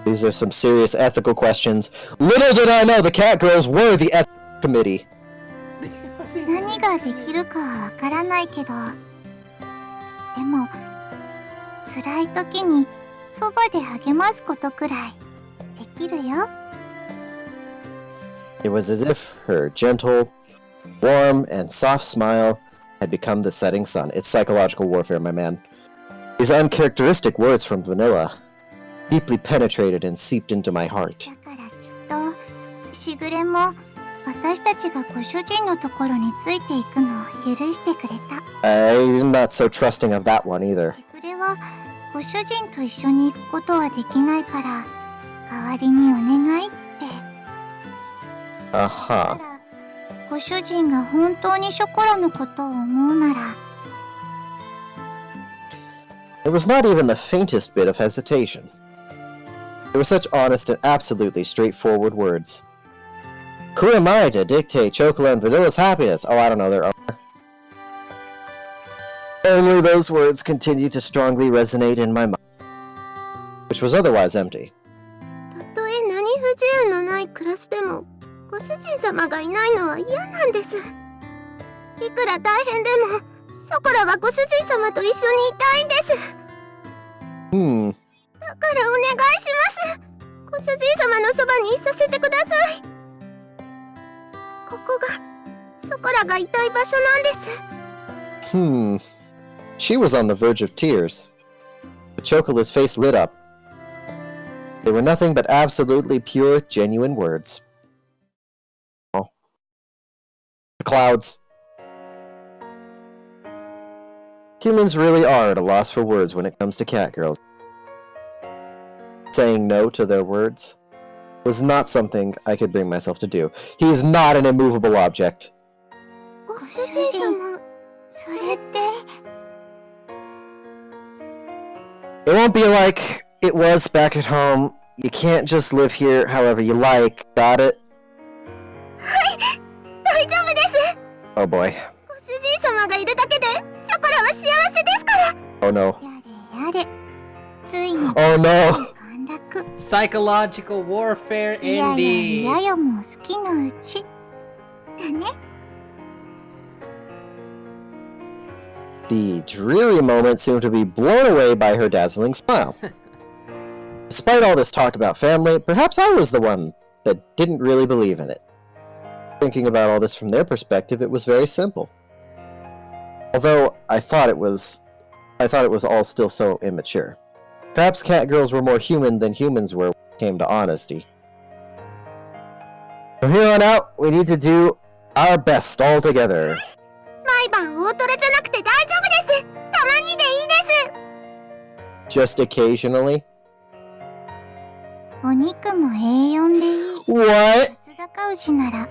B: These are some serious ethical questions. Little did I know the Catgirls were the ethics committee.
C: 何ができるかはわからないけど、でも辛い時にそばで励ますことくらいできるよ。
B: It was as if her gentle, warm, and soft smile had become the setting sun. It's psychological warfare, my man. These uncharacteristic words from Vanilla deeply penetrated and seeped into my heart.
C: だからきっとしぐれも私たちがご主人のところについていくのを許してくれた。
B: I'm not so trusting of that one either.
C: しぐれはご主人と一緒に行くことはできないから代わりにお願いって。
B: Uh-huh.
C: だからご主人が本当にショコラのことを思うなら
B: There was not even the faintest bit of hesitation. They were such honest and absolutely straightforward words. Who am I to dictate Chocolate and Vanilla's happiness? Oh, I don't know their own. Only those words continued to strongly resonate in my mind, which was otherwise empty.
C: たとえ何不自由のない暮らしでもご主人様がいないのは嫌なんです。いくら大変でもショコラはご主人様と一緒にいたいんです。
B: Hmm.
C: だからお願いします。ご主人様のそばにいさせてください。ここがショコラがいたい場所なんです。
B: Hmm. She was on the verge of tears. But Chocola's face lit up. They were nothing but absolutely pure, genuine words. Oh. The clouds. Humans really are at a loss for words when it comes to Catgirls. Saying no to their words was not something I could bring myself to do. He is not an immovable object.
C: ご主人様、それって。
B: It won't be like it was back at home. You can't just live here however you like. Got it?
C: はい、大丈夫です。
B: Oh boy.
C: ご主人様がいるだけでショコラは幸せですから。
B: Oh no.
C: やれやれ。ついに
B: Oh no.
C: 陥落。
A: Psychological warfare
C: いや
A: indeed.
C: いやよも好きのうち。だね。
B: The dreary moment seemed to be blown away by her dazzling smile. Despite all this talk about family, perhaps I was the one that didn't really believe in it. Thinking about all this from their perspective, it was very simple. Although I thought it was all still so immature. Perhaps Catgirls were more human than humans were when it came to honesty. From here on out, we need to do our best all together.
C: 毎晩大トロじゃなくて大丈夫です。たまにでいいです。
B: Just occasionally?
C: お肉もA4でいい。
B: What?
C: 松坂牛なら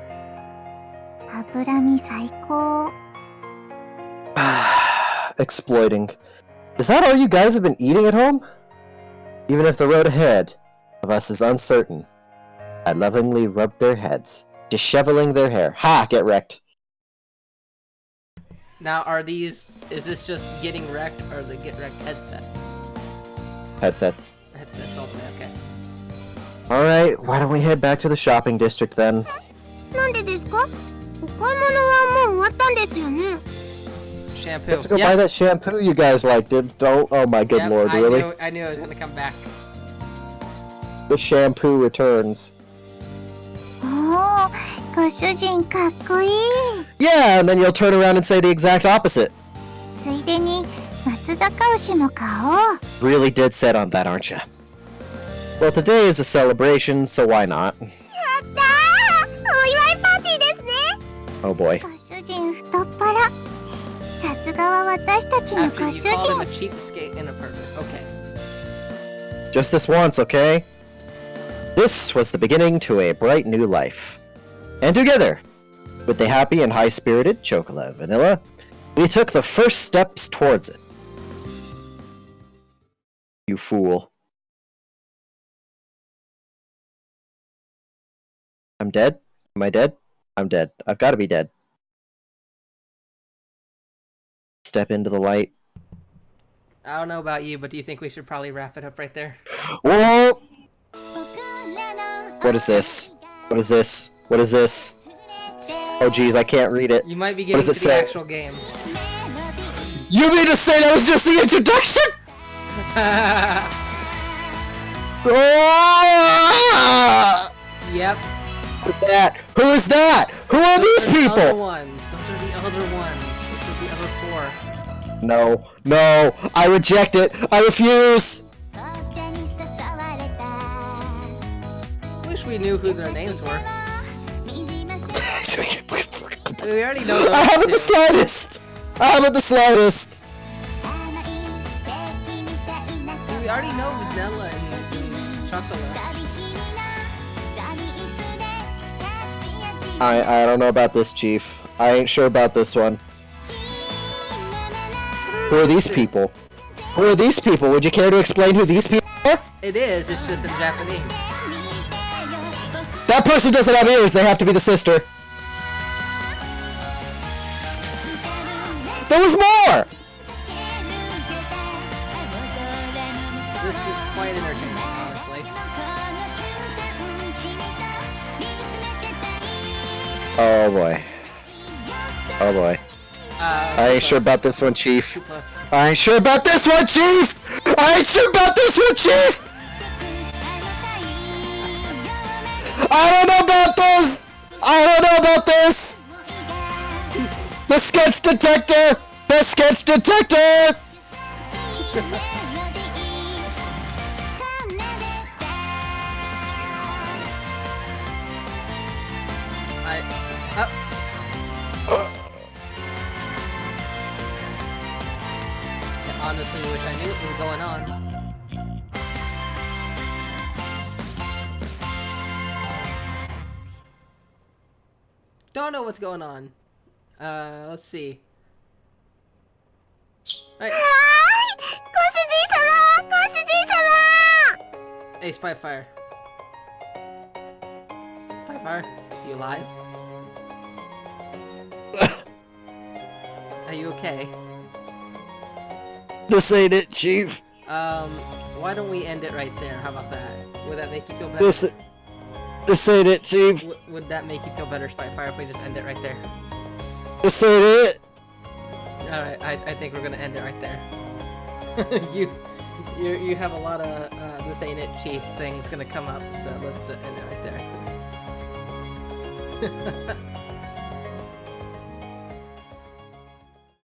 C: 脂身最高。
B: Exploiting. Is that all you guys have been eating at home? Even if the road ahead of us is uncertain, I lovingly rubbed their heads, disheveling their hair. Ha! Get wrecked.
A: Now, is this just getting wrecked or the get wrecked headset?
B: Headsets.
A: Headset's only, okay.
B: Alright, why don't we head back to the shopping district then?
C: なんでですか？お買い物はもう終わったんですよね。
A: She shampoo.
B: Let's go buy that shampoo you guys liked. Don't. Oh my good lord, really?
A: I knew it was gonna come back.
B: The shampoo returns.
C: おお、ご主人かっこいい。
B: Yeah, and then you'll turn around and say the exact opposite.
C: ついでに松坂牛の顔を。
B: Really dead set on that, aren't you? Well, today is a celebration, so why not?
C: やったー！お祝いパーティーですね。
B: Oh boy.
C: ご主人太っ腹。さすがは私たちの
A: After
C: ご
A: you
C: 主
A: called him a
C: 人。
A: cheapskate and a pervert. Okay.
B: Just this once, okay? This was the beginning to a bright new life. And together, with the happy and high-spirited Chocolate Vanilla, we took the first steps towards it. You fool. I'm dead? Am I dead? I'm dead. I've got to be dead. Step into the light.
A: I don't know about you, but do you think we should probably wrap it up right there?
B: Whoa! What is this? What is this? What is this? Oh geez, I can't read it.
A: You might be
B: What
A: getting
B: does
A: to
B: it
A: the
B: say?
A: actual game.
B: You mean to say that was just the introduction? Oh!
A: Yep.
B: Who's that? Who is that? Who are these
A: Those are the other
B: people?
A: ones. Those are the other ones. Those are the other four.
B: No, no, I reject it. I refuse.
A: Wish we knew who their names were. I mean, we already know those
B: I haven't
A: two.
B: the slightest. I haven't the slightest.
A: We already know Vanilla and Chocolate.
B: I don't know about this, Chief. I ain't sure about this one. Who are these people? Who are these people? Would you care to explain who these people are?
A: It is. It's just in Japanese.
B: That person doesn't have ears. They have to be the sister. There was more!
A: This is quite entertaining, honestly.
B: Oh boy. Oh boy. I ain't sure about this one, Chief.
A: Too close.
B: I ain't sure about this one, Chief! I ain't sure about this one, Chief! I don't know about this! I don't know about this! The sketch detector! The sketch detector!
A: I honestly wish I knew what was going on. Don't know what's going on. Let's see. Alright.
C: はーい、ご主人様、ご主人様。
A: Hey, Spitefire. Spitefire, you alive? Are you okay?
B: This ain't it, Chief.
A: Why don't we end it right there? How about that? Would that make you feel better?
B: This ain't it, Chief.
A: Would that make you feel better, Spitefire, if we just end it right there?
B: This ain't it.
A: Alright, I think we're gonna end it right there. you have a lot of this ain't it, Chief things gonna come up, so let's end it right there.